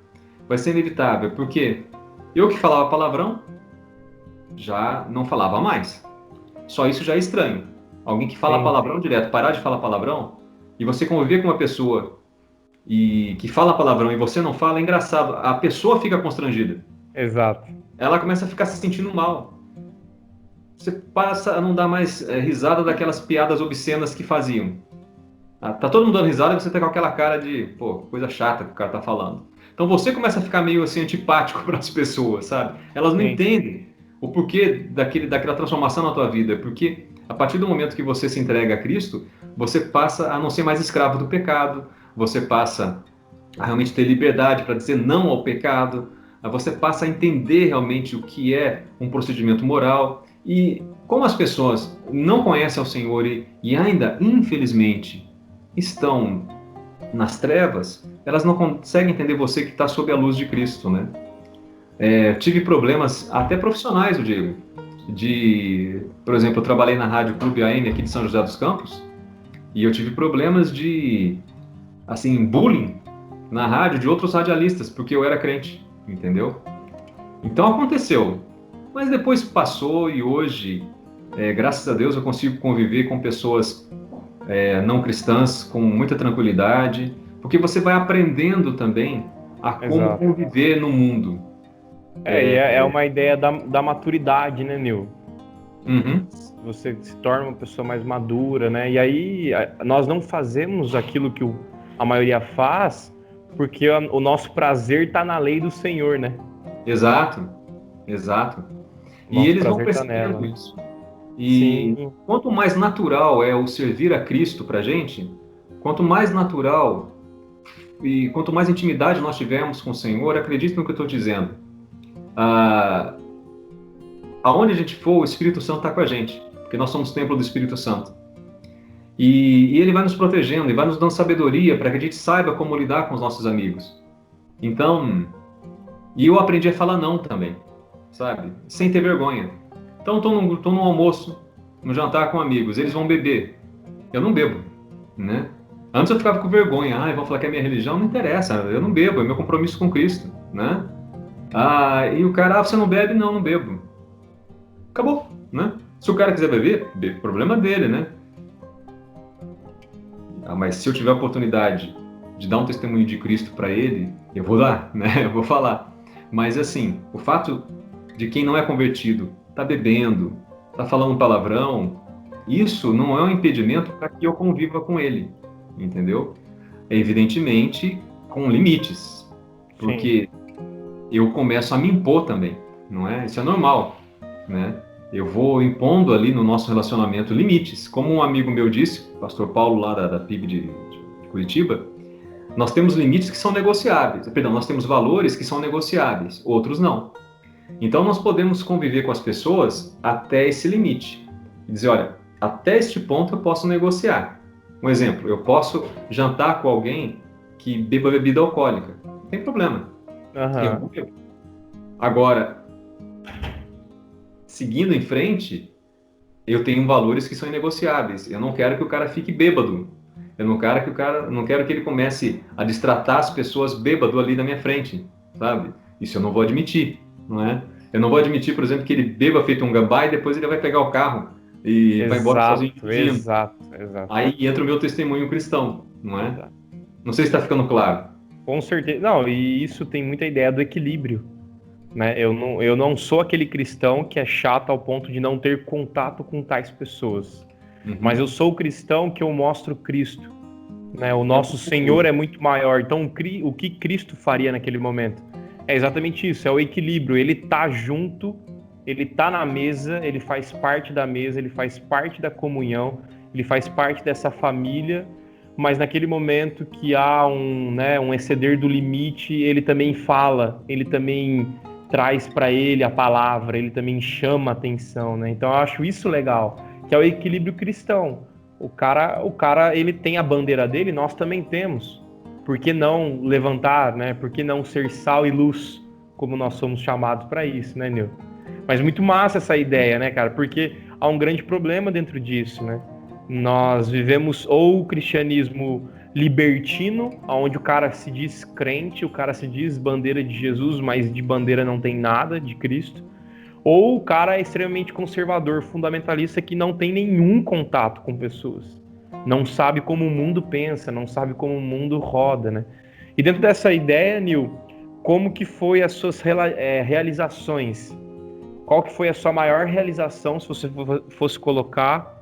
Vai ser inevitável, porque eu que falava palavrão, já não falava mais. Só isso já é estranho. Alguém que fala Sim, palavrão direto, parar de falar palavrão, e você conviver com uma pessoa e que fala palavrão e você não fala, é engraçado. A pessoa fica constrangida. exato. Ela começa a ficar se sentindo mal. Você passa a não dar mais risada daquelas piadas obscenas que faziam. Tá todo mundo dando risada e você tá com aquela cara de, pô, coisa chata que o cara tá falando. Então você começa a ficar meio assim antipático para as pessoas, sabe? Elas não Sim, entendem o porquê daquela transformação na tua vida, porque a partir do momento que você se entrega a Cristo, você passa a não ser mais escravo do pecado, você passa a realmente ter liberdade para dizer não ao pecado, você passa a entender realmente o que é um procedimento moral. E como as pessoas não conhecem o Senhor e ainda, infelizmente, estão nas trevas, elas não conseguem entender você que está sob a luz de Cristo, né? Tive problemas até profissionais, eu digo. Por exemplo, eu trabalhei na Rádio Clube AM aqui de São José dos Campos e eu tive problemas de, assim, bullying na rádio de outros radialistas, porque eu era crente, entendeu? Então aconteceu. Mas depois passou e hoje, graças a Deus, eu consigo conviver com pessoas não cristãs com muita tranquilidade, porque você vai aprendendo também a como exato. conviver no mundo. E é uma ideia da maturidade, né, Nil? Uhum, Você se torna uma pessoa mais madura, né? E aí nós não fazemos aquilo que a maioria faz, porque o nosso prazer está na lei do Senhor, né? exato, exato. O E nosso eles vão prazer está nela, percebendo né? isso. E Sim, quanto mais natural é o servir a Cristo para a gente, quanto mais natural e quanto mais intimidade nós tivermos com o Senhor, acredite no que eu estou dizendo. Ah, aonde a gente for, o Espírito Santo está com a gente, porque nós somos templo do Espírito Santo. E ele vai nos protegendo e vai nos dando sabedoria para que a gente saiba como lidar com os nossos amigos. Então, e eu aprendi a falar não também, sabe? Sem ter vergonha. Então, tô no almoço, no jantar com amigos, eles vão beber. Eu não bebo, né? Antes eu ficava com vergonha, vão falar que é minha religião, não interessa, eu não bebo, é meu compromisso com Cristo, né? E o cara, você não bebe? Não, não bebo. Acabou, né? Se o cara quiser beber, problema dele, né? Mas se eu tiver a oportunidade de dar um testemunho de Cristo para ele, eu vou dar, né? Eu vou falar. Mas assim, o fato de quem não é convertido tá bebendo, tá falando palavrão, isso não é um impedimento para que eu conviva com ele, entendeu? Evidentemente com limites, sim. porque eu começo a me impor também, não é? Isso é normal, né? Eu vou impondo ali no nosso relacionamento limites. Como um amigo meu disse, o pastor Paulo lá da PIB de Curitiba, nós temos limites que são negociáveis. Perdão, nós temos valores que são negociáveis, outros não. Então nós podemos conviver com as pessoas até esse limite. E dizer, olha, até este ponto eu posso negociar. Um exemplo, eu posso jantar com alguém que beba bebida alcoólica. Não tem problema. Eu Aham. não bebo. Agora, seguindo em frente, eu tenho valores que são inegociáveis. Eu não quero que o cara fique bêbado. Eu não quero que ele comece a destratar as pessoas bêbado ali na minha frente, sabe? Isso eu não vou admitir, não é? Eu não vou admitir, por exemplo, que ele beba feito um gambá e depois ele vai pegar o carro e vai embora sozinho Exato, dirigindo. exato, exato, Aí entra o meu testemunho cristão, não é? exato. Não sei se está ficando claro. Com certeza. Não, e isso tem muita ideia do equilíbrio, né? Eu não sou aquele cristão que é chato ao ponto de não ter contato com tais pessoas. Mas Uhum. eu sou o cristão que eu mostro Cristo, né? O nosso Senhor é muito maior. Então, o que Cristo faria naquele momento? É exatamente isso, é o equilíbrio. Ele tá junto, ele tá na mesa, ele faz parte da mesa, ele faz parte da comunhão, ele faz parte dessa família, mas naquele momento que há um exceder do limite, ele também fala, ele também traz para ele a palavra, ele também chama a atenção, né? Então eu acho isso legal, que é o equilíbrio cristão. O cara, ele tem a bandeira dele, nós também temos. Por que não levantar, né? Por que não ser sal e luz, como nós somos chamados para isso, né, Nil? Mas muito massa essa ideia, né, cara? Porque há um grande problema dentro disso, né? Nós vivemos ou o cristianismo libertino, onde o cara se diz crente, o cara se diz bandeira de Jesus, mas de bandeira não tem nada de Cristo. Ou o cara é extremamente conservador, fundamentalista, que não tem nenhum contato com pessoas. Não sabe como o mundo pensa, não sabe como o mundo roda, né? E dentro dessa ideia, Nil, como que foi as suas realizações? Qual que foi a sua maior realização, se você fosse colocar,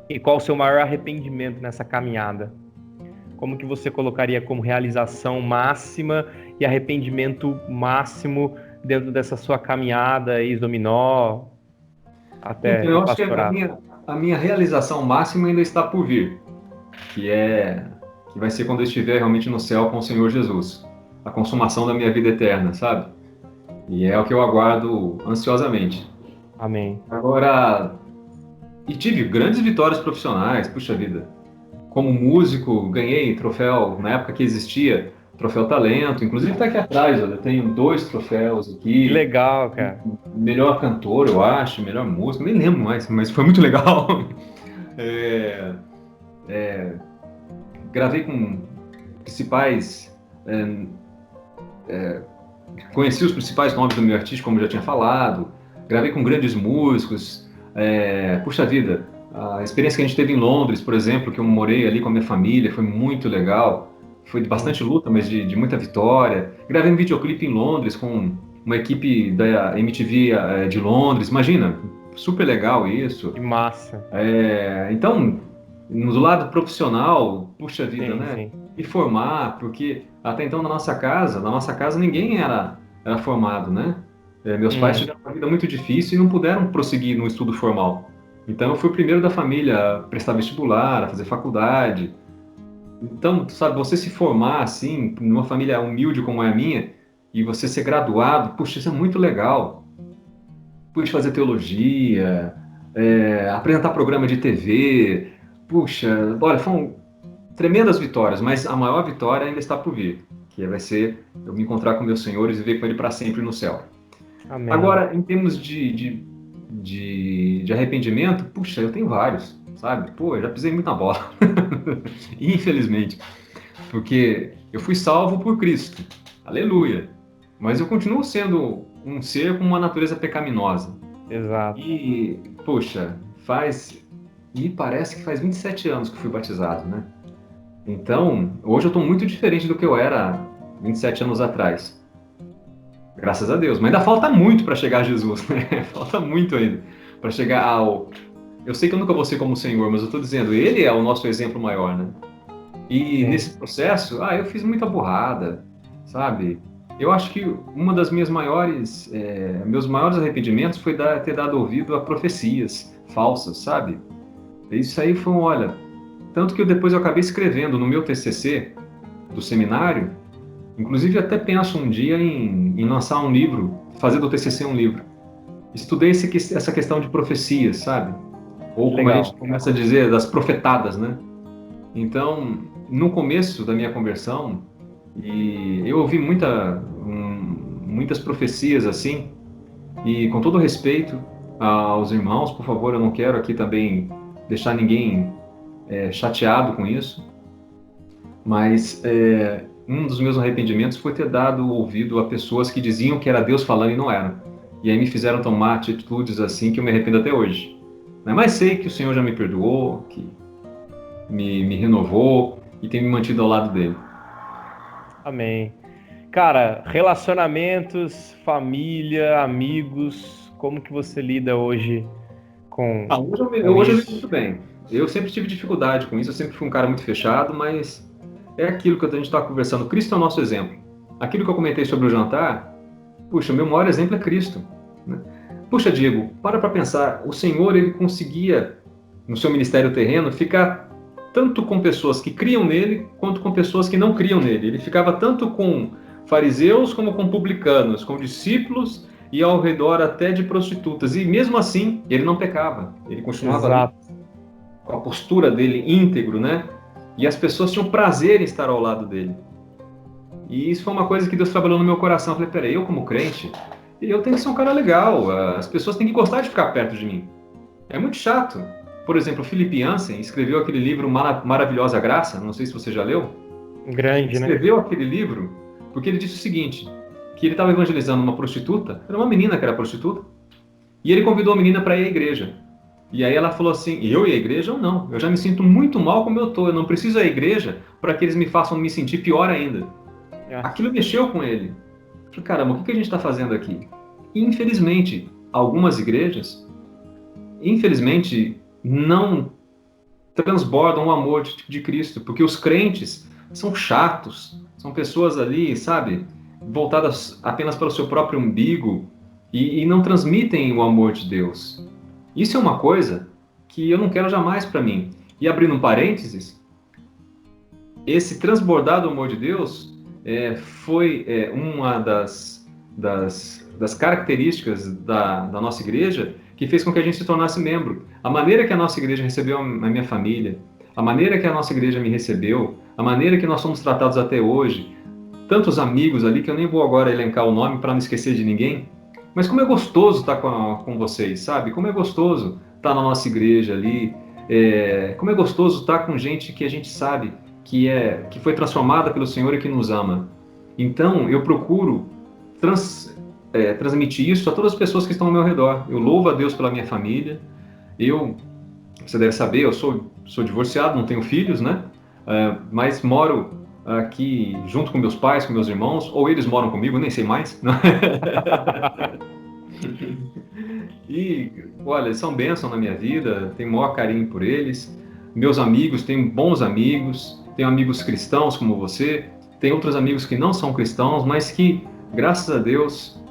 e qual o seu maior arrependimento nessa caminhada? Como que você colocaria como realização máxima e arrependimento máximo dentro dessa sua caminhada, ex-dominó, até Então, o eu acho que pastorado? a minha realização máxima ainda está por vir, que que vai ser quando eu estiver realmente no céu com o Senhor Jesus, a consumação da minha vida eterna, sabe? E é o que eu aguardo ansiosamente. Amém. Agora, e tive grandes vitórias profissionais, puxa vida. Como músico, ganhei troféu na época que existia, troféu talento, inclusive está aqui atrás, olha, eu tenho 2 troféus Que aqui. legal, cara. Melhor cantor, eu acho, melhor música, nem lembro mais, mas foi muito legal. É, gravei com principais. Conheci os principais nomes do meu artista, como eu já tinha falado. Gravei com grandes músicos. Puxa vida, a experiência que a gente teve em Londres, por exemplo, que eu morei ali com a minha família, foi muito legal. Foi de bastante luta, mas de muita vitória. Gravei um videoclipe em Londres com uma equipe da MTV de Londres. Imagina, super legal isso. Que massa. Então, no lado profissional, puxa vida, Sim, né? sim. E formar, porque até então na nossa casa ninguém era formado, né? Meus pais tiveram uma vida muito difícil e não puderam prosseguir no estudo formal. Então, eu fui o primeiro da família a prestar vestibular, a fazer faculdade. Então, sabe, você se formar assim, numa família humilde como é a minha, e você ser graduado, puxa, isso é muito legal. Pude fazer teologia, apresentar programa de TV, puxa, olha, foram tremendas vitórias, mas a maior vitória ainda está por vir, que vai ser eu me encontrar com meus senhores e viver com ele para sempre no céu. Amém. Agora, em termos de arrependimento, puxa, eu tenho vários, sabe? Pô, eu já pisei muito na bola, infelizmente, porque eu fui salvo por Cristo, aleluia, mas eu continuo sendo um ser com uma natureza pecaminosa. Exato. E, poxa, me parece que faz 27 anos que fui batizado, né? Então, hoje eu estou muito diferente do que eu era 27 anos atrás. Graças a Deus. Mas ainda falta muito para chegar a Jesus, né? Falta muito ainda para chegar ao. Eu sei que eu nunca vou ser como o Senhor, mas eu estou dizendo, Ele é o nosso exemplo maior, né? E Sim. nesse processo, eu fiz muita burrada, sabe? Eu acho que uma das meus maiores arrependimentos foi ter dado ouvido a profecias falsas, sabe? Isso aí foi olha, tanto que depois eu acabei escrevendo no meu TCC do seminário, inclusive até penso um dia em lançar um livro, fazer do TCC um livro. Estudei essa questão de profecias, sabe? Ou como a Legal. gente começa a dizer, das profetadas, né? Então, no começo da minha conversão, e eu ouvi muitas profecias assim, e com todo respeito aos irmãos, por favor, eu não quero aqui também deixar ninguém chateado com isso, mas um dos meus arrependimentos foi ter dado ouvido a pessoas que diziam que era Deus falando e não era. E aí me fizeram tomar atitudes assim que eu me arrependo até hoje. Mas sei que o Senhor já me perdoou, que me renovou e tem me mantido ao lado dele. Amém. Cara, relacionamentos, família, amigos, como que você lida hoje com, Hoje eu lido isso? muito bem. Eu sempre tive dificuldade com isso, eu sempre fui um cara muito fechado, mas é aquilo que a gente está conversando. Cristo é o nosso exemplo. Aquilo que eu comentei sobre o jantar, puxa, o meu maior exemplo é Cristo, né? Puxa, Diego, para pensar. O Senhor, ele conseguia, no seu ministério terreno, ficar tanto com pessoas que criam nele, quanto com pessoas que não criam nele. Ele ficava tanto com fariseus, como com publicanos, com discípulos e ao redor até de prostitutas. E mesmo assim, ele não pecava. Ele continuava ali Exato. com a postura dele íntegro, né? E as pessoas tinham prazer em estar ao lado dele. E isso foi uma coisa que Deus trabalhou no meu coração. Eu falei, peraí, eu como crente, eu tenho que ser um cara legal. As pessoas têm que gostar de ficar perto de mim. É muito chato Por exemplo, Philip Yancey escreveu aquele livro Maravilhosa Graça, não sei se você já leu. Grande, né? Escreveu aquele livro porque ele disse o seguinte, que ele estava evangelizando uma prostituta, era uma menina que era prostituta, e ele convidou a menina para ir à igreja. E aí ela falou assim, eu ir à igreja ou não? Eu já me sinto muito mal como eu estou, eu não preciso ir à igreja para que eles me façam me sentir pior ainda. Aquilo mexeu com ele. Eu falei, caramba, o que a gente está fazendo aqui? E, infelizmente, algumas igrejas, não transbordam o amor de Cristo, porque os crentes são chatos, são pessoas ali, sabe, voltadas apenas para o seu próprio umbigo e não transmitem o amor de Deus. Isso é uma coisa que eu não quero jamais para mim. E abrindo um parênteses, esse transbordar do amor de Deus foi uma das características da nossa igreja que fez com que a gente se tornasse membro. A maneira que a nossa igreja recebeu a minha família, a maneira que a nossa igreja me recebeu, a maneira que nós somos tratados até hoje, tantos amigos ali que eu nem vou agora elencar o nome para não esquecer de ninguém, mas como é gostoso estar com vocês, sabe? Como é gostoso estar na nossa igreja ali, como é gostoso estar com gente que a gente sabe que foi transformada pelo Senhor e que nos ama. Então, eu procuro transmitir isso a todas as pessoas que estão ao meu redor. Eu louvo a Deus pela minha família. Você deve saber, eu sou divorciado, não tenho filhos, né? Mas moro aqui junto com meus pais, com meus irmãos, ou eles moram comigo, nem sei mais. E, olha, eles são bênção na minha vida, tenho o maior carinho por eles. Meus amigos, tenho bons amigos, tenho amigos cristãos como você, tenho outros amigos que não são cristãos, mas que, graças a Deus,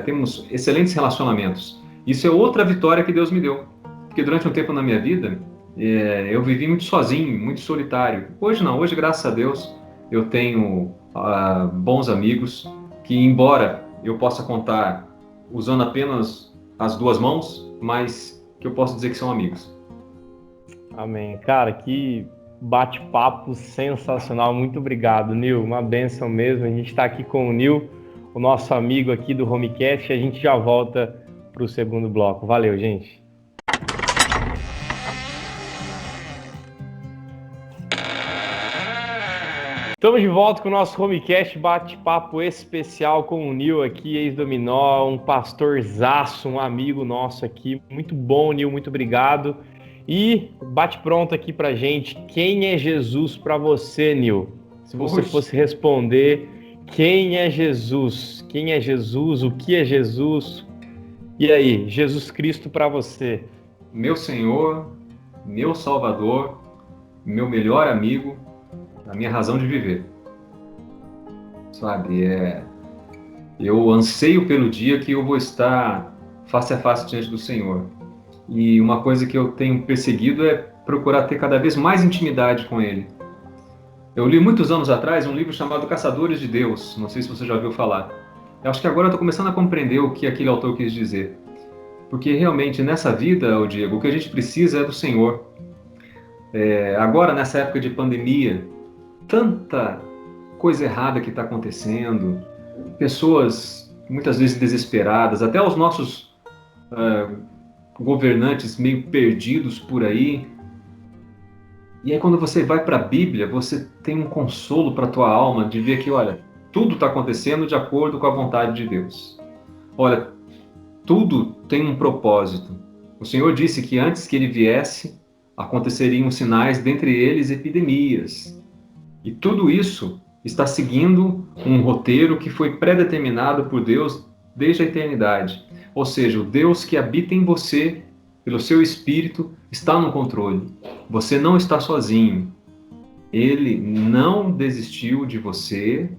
temos excelentes relacionamentos. Isso é outra vitória que Deus me deu, porque durante um tempo na minha vida, eu vivi muito sozinho, muito solitário. Hoje não, hoje, graças a Deus, eu tenho bons amigos que, embora eu possa contar usando apenas as duas mãos, mas que eu posso dizer que são amigos. Amém. Cara, que bate-papo sensacional. Muito obrigado, Nil. Uma bênção mesmo. A gente está aqui com o Nil, o nosso amigo aqui do Homecast, e a gente já volta para o segundo bloco. Valeu, gente. Estamos de volta com o nosso Homecast, bate-papo especial com o Nil aqui, ex-dominó, um pastorzaço, um amigo nosso aqui. Muito bom, Nil, muito obrigado. E bate pronto aqui pra gente, quem é Jesus para você, Nil? Se você fosse responder, quem é Jesus? Quem é Jesus? O que é Jesus? E aí, Jesus Cristo para você? Meu Senhor, meu Salvador, meu melhor amigo, a minha razão de viver. Sabe, eu anseio pelo dia que eu vou estar face a face diante do Senhor. E uma coisa que eu tenho perseguido é procurar ter cada vez mais intimidade com Ele. Eu li muitos anos atrás um livro chamado Caçadores de Deus, não sei se você já ouviu falar. Eu acho que agora eu estou começando a compreender o que aquele autor quis dizer. Porque realmente nessa vida, Diego, o que a gente precisa é do Senhor. Agora, nessa época de pandemia, tanta coisa errada que está acontecendo, pessoas muitas vezes desesperadas, até os nossos governantes meio perdidos por aí. E aí quando você vai para a Bíblia, você tem um consolo para a tua alma de ver que, olha, tudo está acontecendo de acordo com a vontade de Deus. Olha, tudo tem um propósito. O Senhor disse que antes que Ele viesse, aconteceriam sinais, dentre eles epidemias. E tudo isso está seguindo um roteiro que foi predeterminado por Deus desde a eternidade. Ou seja, o Deus que habita em você, pelo seu Espírito, está no controle. Você não está sozinho. Ele não desistiu de você.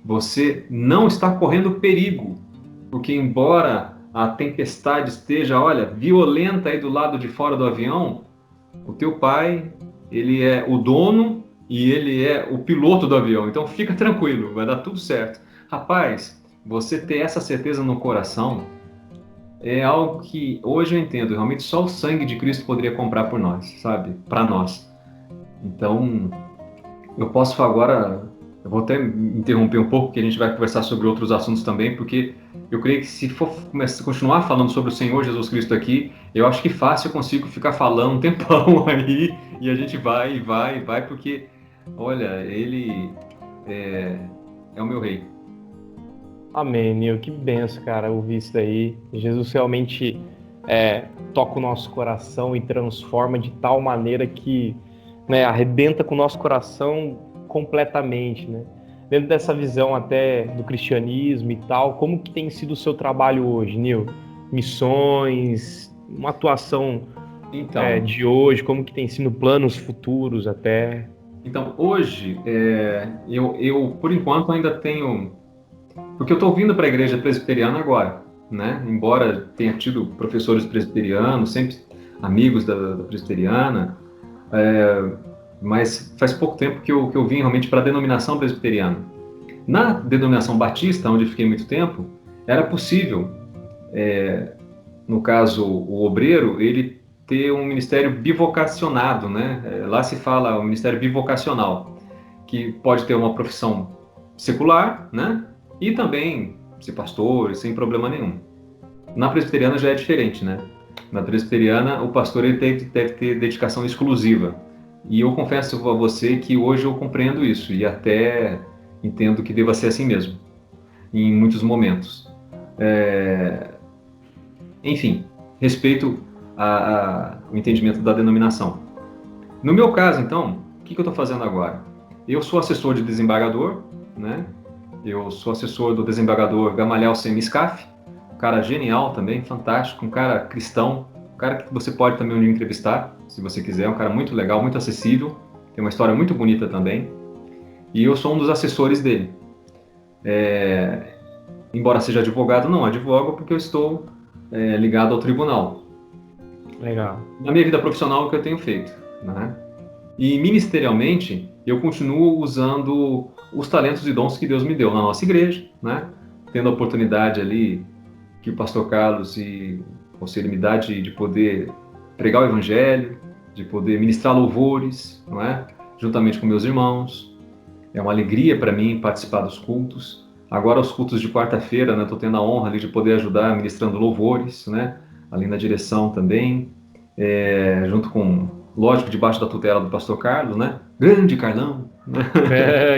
Você não está correndo perigo. Porque embora a tempestade esteja, olha, violenta aí do lado de fora do avião, o teu pai, ele é o dono e ele é o piloto do avião. Então fica tranquilo, vai dar tudo certo. Rapaz, você ter essa certeza no coração é algo que hoje eu entendo. Realmente só o sangue de Cristo poderia comprar por nós, sabe? Para nós. Então, eu posso Eu vou até interromper um pouco, porque a gente vai conversar sobre outros assuntos também, porque eu creio que se for continuar falando sobre o Senhor Jesus Cristo aqui, eu acho que fácil eu consigo ficar falando um tempão aí, e a gente vai, porque, olha, ele é o meu rei. Amém, Nil. Que benção, cara, ouvir isso daí. Jesus realmente toca o nosso coração e transforma de tal maneira que, né, arrebenta com o nosso coração completamente, né? Dentro dessa visão até do cristianismo e tal, como que tem sido o seu trabalho hoje, Nil? Missões, uma atuação Então, de hoje, como que tem sido planos futuros até? então hoje, eu, por enquanto, ainda tenho. Porque eu estou vindo para a igreja presbiteriana agora, né? Embora tenha tido professores presbiterianos, sempre amigos da presbiteriana, mas faz pouco tempo que eu vim realmente para a denominação presbiteriana. Na denominação batista, onde eu fiquei muito tempo, era possível, no caso, o obreiro, ele ter um ministério bivocacionado, né? Lá se fala o ministério bivocacional, que pode ter uma profissão secular, né? E também ser pastor, sem problema nenhum. Na presbiteriana já é diferente, né? Na presbiteriana, o pastor ele deve ter dedicação exclusiva. E eu confesso a você que hoje eu compreendo isso e até entendo que deva ser assim mesmo, em muitos momentos. Enfim, respeito o entendimento da denominação. No meu caso, então, o que eu estou fazendo agora? Eu sou assessor de desembargador, né? Eu sou assessor do desembargador Gamaliel Semiscaf, um cara genial também, fantástico, um cara cristão, um cara que você pode também um dia entrevistar, se você quiser, um cara muito legal, muito acessível, tem uma história muito bonita também. E eu sou um dos assessores dele. Embora seja advogado, não advogo porque eu estou ligado ao tribunal. Legal. Na minha vida profissional, é o que eu tenho feito, né? E ministerialmente, eu continuo usando os talentos e dons que Deus me deu na nossa igreja, né? Tendo a oportunidade ali que o pastor Carlos e o conselho me dá de poder pregar o evangelho, de poder ministrar louvores, não é? Juntamente com meus irmãos. É uma alegria para mim participar dos cultos. Agora os cultos de quarta-feira, né? Estou tendo a honra ali de poder ajudar ministrando louvores, né? Ali na direção também, junto com, lógico, debaixo da tutela do pastor Carlos, né? Grande Carlão.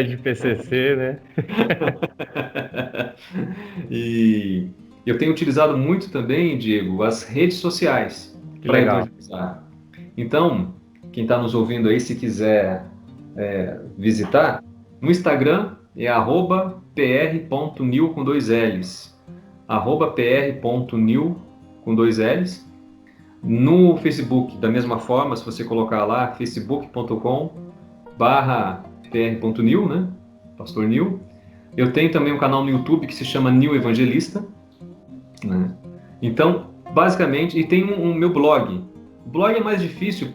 De PCC, né? E eu tenho utilizado muito também, Diego, as redes sociais Que para legal. evangelizar. Então, quem está nos ouvindo aí, se quiser visitar, no Instagram é @pr.new com dois L's. @pr.new com dois L's. No Facebook, da mesma forma, se você colocar lá, facebook.com/pr.new, né? Pastor New. Eu tenho também um canal no YouTube que se chama New Evangelista, né? Então, basicamente, e tem um meu blog. O blog é mais difícil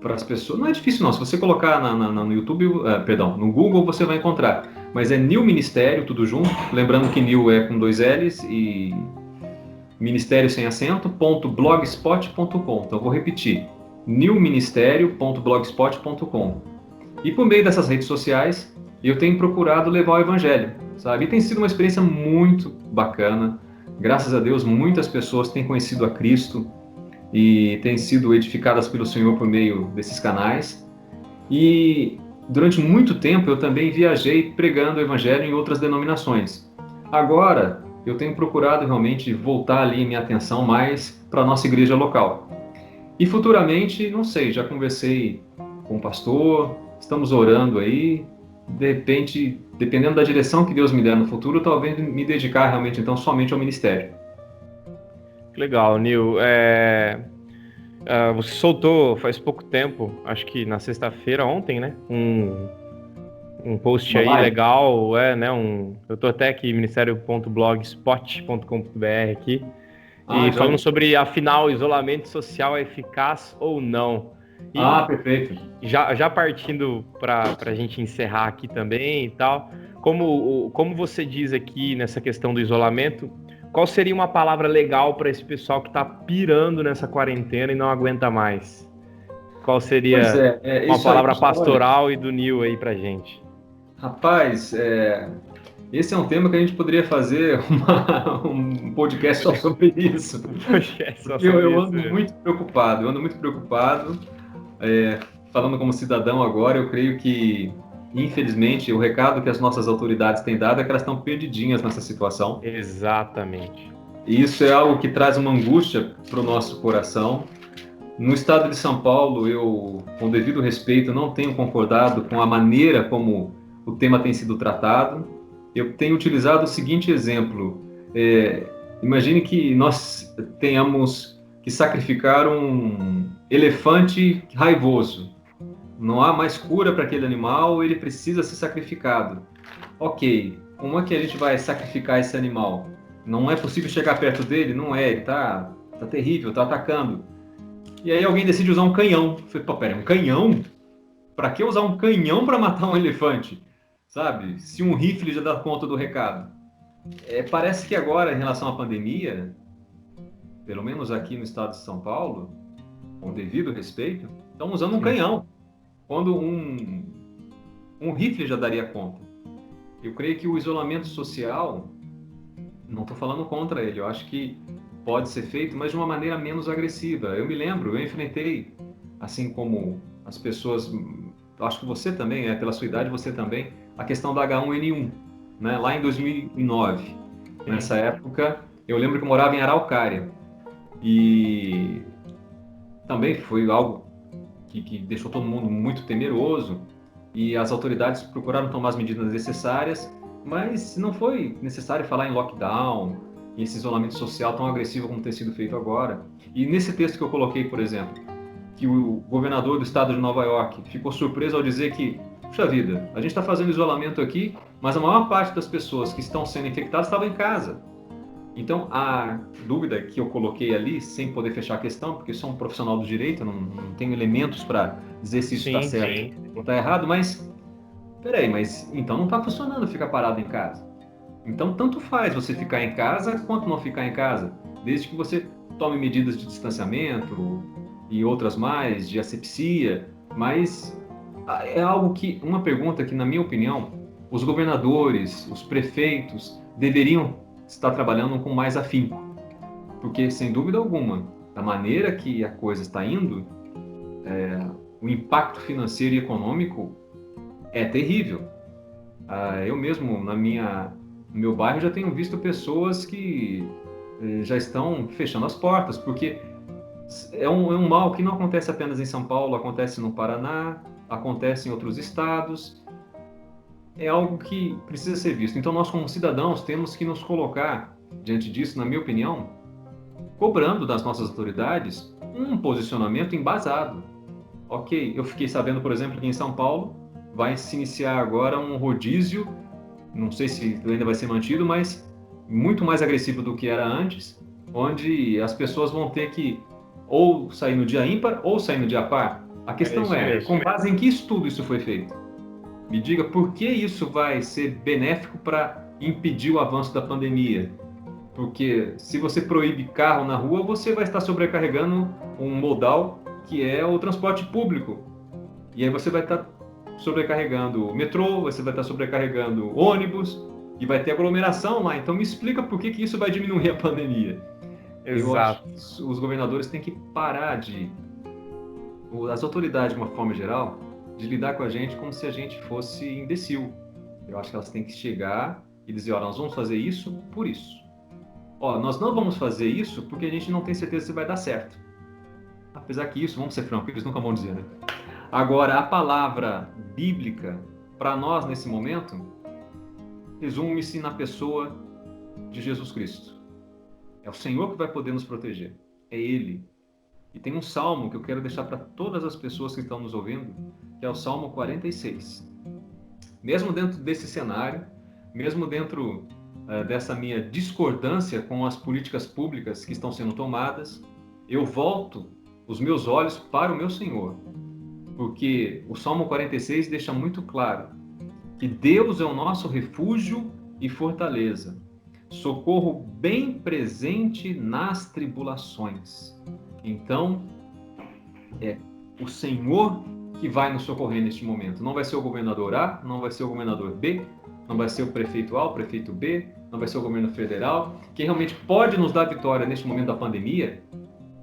para as pessoas. Não é difícil não, se você colocar no YouTube, no Google você vai encontrar. Mas é New Ministério, tudo junto. Lembrando que New é com dois L's e ministério sem acento, .blogspot.com. Então, eu vou repetir. newministério.blogspot.com. E por meio dessas redes sociais, eu tenho procurado levar o evangelho, sabe? E tem sido uma experiência muito bacana. Graças a Deus, muitas pessoas têm conhecido a Cristo e têm sido edificadas pelo Senhor por meio desses canais. E durante muito tempo eu também viajei pregando o evangelho em outras denominações. Agora, eu tenho procurado realmente voltar ali minha atenção mais para a nossa igreja local. E futuramente, não sei, já conversei com o pastor, estamos orando aí, de repente, dependendo da direção que Deus me der no futuro, talvez me dedicar realmente então somente ao ministério. Legal, Nil. Você soltou faz pouco tempo, acho que na sexta-feira, ontem, né? Um post Uma aí live? legal, né? Eu tô até aqui, ministério.blogspot.com.br aqui, Ah, e falando Johnny. sobre, afinal, o isolamento social é eficaz ou não. Ah, E perfeito. já partindo para a gente encerrar aqui também e tal, como você diz aqui nessa questão do isolamento, qual seria uma palavra legal para esse pessoal que está pirando nessa quarentena e não aguenta mais? Qual Pois seria é, uma isso aí, palavra olha, pastoral e do Nil aí pra gente? Rapaz, esse é um tema que a gente poderia fazer um podcast só sobre isso. Eu ando muito preocupado. Falando como cidadão agora, eu creio que, infelizmente, o recado que as nossas autoridades têm dado é que elas estão perdidinhas nessa situação. Exatamente. E isso é algo que traz uma angústia para o nosso coração. No estado de São Paulo, eu, com devido respeito, não tenho concordado com a maneira como o tema tem sido tratado. Eu tenho utilizado o seguinte exemplo. Imagine que nós tenhamos que sacrificar um elefante raivoso. Não há mais cura para aquele animal, ele precisa ser sacrificado. Ok, como é que a gente vai sacrificar esse animal? Não é possível chegar perto dele? Não é, ele tá terrível, tá atacando. E aí alguém decide usar um canhão. Eu falei, pô, pera, um canhão? Para que usar um canhão para matar um elefante? Sabe? Se um rifle já dá conta do recado. Parece que agora, em relação à pandemia, pelo menos aqui no estado de São Paulo, com devido respeito, estão usando um canhão, quando um rifle já daria conta. Eu creio que o isolamento social, não estou falando contra ele, eu acho que pode ser feito, mas de uma maneira menos agressiva. Eu me lembro, eu enfrentei, assim como as pessoas, acho que você também, pela sua idade, você também, a questão da H1N1, né? Lá em 2009. Nessa época, eu lembro que eu morava em Araucária e também foi algo que deixou todo mundo muito temeroso e as autoridades procuraram tomar as medidas necessárias, mas não foi necessário falar em lockdown, e esse isolamento social tão agressivo como tem sido feito agora. E nesse texto que eu coloquei, por exemplo, que o governador do estado de Nova York ficou surpreso ao dizer que, puxa vida, a gente está fazendo isolamento aqui, mas a maior parte das pessoas que estão sendo infectadas estavam em casa. Então, a dúvida que eu coloquei ali, sem poder fechar a questão, porque eu sou um profissional do direito, não tenho elementos para dizer se isso está certo ou está errado, mas, peraí, mas então não está funcionando ficar parado em casa. Então, tanto faz você ficar em casa quanto não ficar em casa, desde que você tome medidas de distanciamento e outras mais, de asepsia, mas é algo que, uma pergunta que, na minha opinião, os governadores, os prefeitos deveriam estar trabalhando com mais afinco, porque, sem dúvida alguma, da maneira que a coisa está indo, o impacto financeiro e econômico é terrível. Eu mesmo, no meu bairro, já tenho visto pessoas que já estão fechando as portas, porque é um mal que não acontece apenas em São Paulo, acontece no Paraná, acontece em outros estados. É algo que precisa ser visto. Então, nós, como cidadãos, temos que nos colocar diante disso, na minha opinião, cobrando das nossas autoridades um posicionamento embasado. Ok, eu fiquei sabendo, por exemplo, que em São Paulo vai se iniciar agora um rodízio, não sei se ainda vai ser mantido, mas muito mais agressivo do que era antes, onde as pessoas vão ter que ou sair no dia ímpar ou sair no dia par. A questão com base em que estudo isso foi feito? Me diga por que isso vai ser benéfico para impedir o avanço da pandemia. Porque se você proíbe carro na rua, você vai estar sobrecarregando um modal que é o transporte público. E aí você vai estar sobrecarregando o metrô, você vai estar sobrecarregando ônibus e vai ter aglomeração lá. Então me explica por que isso vai diminuir a pandemia. Exato. Eu acho que os governadores têm que parar as autoridades, de uma forma geral, de lidar com a gente como se a gente fosse imbecil. Eu acho que elas têm que chegar e dizer, nós vamos fazer isso por isso. Nós não vamos fazer isso porque a gente não tem certeza se vai dar certo. Apesar que isso, vamos ser francos, eles nunca vão dizer, né? Agora, a palavra bíblica, para nós nesse momento, resume-se na pessoa de Jesus Cristo. É o Senhor que vai poder nos proteger. É Ele. E tem um salmo que eu quero deixar para todas as pessoas que estão nos ouvindo, que é o Salmo 46. Mesmo dentro desse cenário, mesmo dentro dessa minha discordância com as políticas públicas que estão sendo tomadas, eu volto os meus olhos para o meu Senhor, porque o Salmo 46 deixa muito claro que Deus é o nosso refúgio e fortaleza, socorro bem presente nas tribulações. Então, o Senhor que vai nos socorrer neste momento. Não vai ser o governador A, não vai ser o governador B, não vai ser o prefeito A, o prefeito B, não vai ser o governo federal. Quem realmente pode nos dar vitória neste momento da pandemia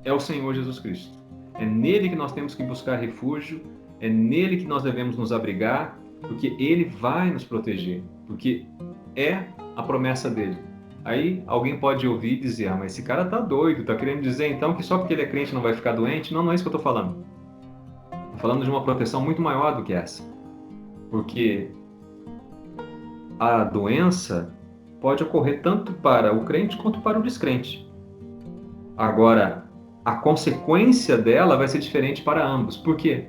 é o Senhor Jesus Cristo. É nele que nós temos que buscar refúgio, é nele que nós devemos nos abrigar, porque ele vai nos proteger, porque é a promessa dele. Aí alguém pode ouvir e dizer, mas esse cara tá doido, tá querendo dizer então que só porque ele é crente não vai ficar doente? Não, não é isso que eu estou falando. Estou falando de uma proteção muito maior do que essa. Porque a doença pode ocorrer tanto para o crente quanto para o descrente. Agora, a consequência dela vai ser diferente para ambos. Por quê?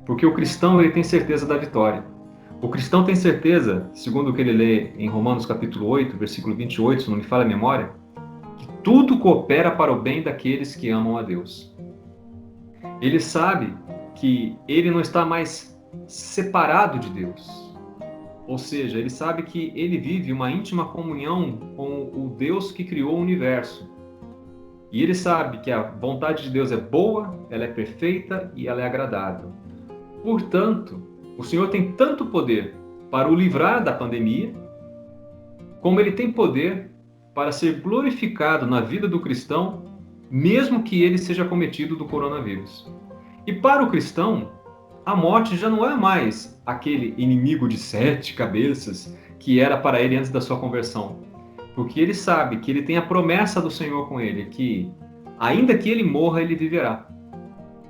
Porque o cristão ele tem certeza da vitória. O cristão tem certeza, segundo o que ele lê em Romanos capítulo 8, versículo 28, se não me falha a memória, que tudo coopera para o bem daqueles que amam a Deus. Ele sabe que ele não está mais separado de Deus. Ou seja, ele sabe que ele vive uma íntima comunhão com o Deus que criou o universo. E ele sabe que a vontade de Deus é boa, ela é perfeita e ela é agradável. Portanto, o Senhor tem tanto poder para o livrar da pandemia, como ele tem poder para ser glorificado na vida do cristão, mesmo que ele seja cometido do coronavírus. E para o cristão, a morte já não é mais aquele inimigo de 7 cabeças que era para ele antes da sua conversão. Porque ele sabe que ele tem a promessa do Senhor com ele, que ainda que ele morra, ele viverá.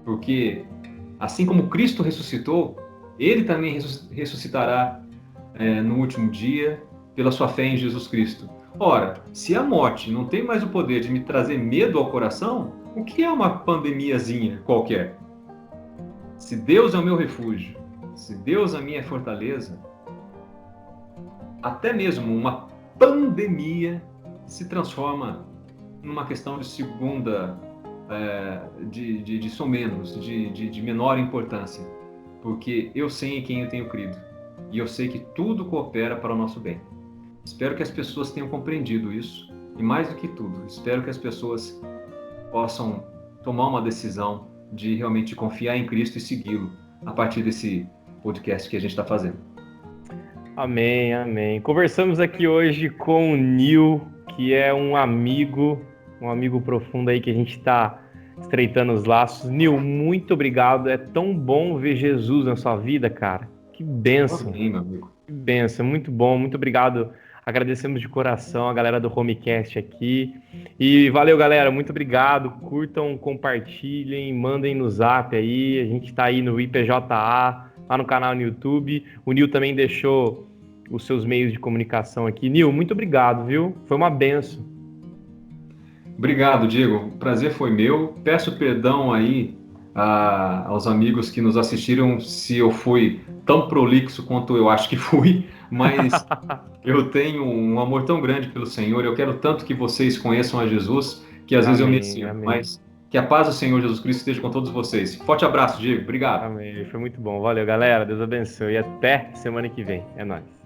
Porque assim como Cristo ressuscitou, ele também ressuscitará no último dia pela sua fé em Jesus Cristo. Ora, se a morte não tem mais o poder de me trazer medo ao coração, o que é uma pandemiazinha qualquer? Se Deus é o meu refúgio, se Deus é a minha fortaleza, até mesmo uma pandemia se transforma numa questão de segunda, de somenos, de menor importância. Porque eu sei em quem eu tenho crido. E eu sei que tudo coopera para o nosso bem. Espero que as pessoas tenham compreendido isso. E mais do que tudo, espero que as pessoas possam tomar uma decisão de realmente confiar em Cristo e segui-lo a partir desse podcast que a gente está fazendo. Amém, amém. Conversamos aqui hoje com o Nil, que é um amigo profundo aí que a gente está estreitando os laços. Nil, muito obrigado. É tão bom ver Jesus na sua vida, cara. Que bênção. Amém, meu amigo. Que bênção, muito bom. Muito obrigado. Agradecemos de coração a galera do Homecast aqui. E valeu, galera. Muito obrigado. Curtam, compartilhem, mandem no zap aí. A gente está aí no IPJA, lá no canal no YouTube. O Nil também deixou os seus meios de comunicação aqui. Nil, muito obrigado, viu? Foi uma bênção. Obrigado, Diego. O prazer foi meu. Peço perdão aí aos amigos que nos assistiram se eu fui tão prolixo quanto eu acho que fui, mas eu tenho um amor tão grande pelo Senhor, eu quero tanto que vocês conheçam a Jesus, que às vezes eu me sinto, mas que a paz do Senhor Jesus Cristo esteja com todos vocês. Forte abraço, Diego. Obrigado. Amém. Foi muito bom. Valeu, galera. Deus abençoe. E até semana que vem. É nóis.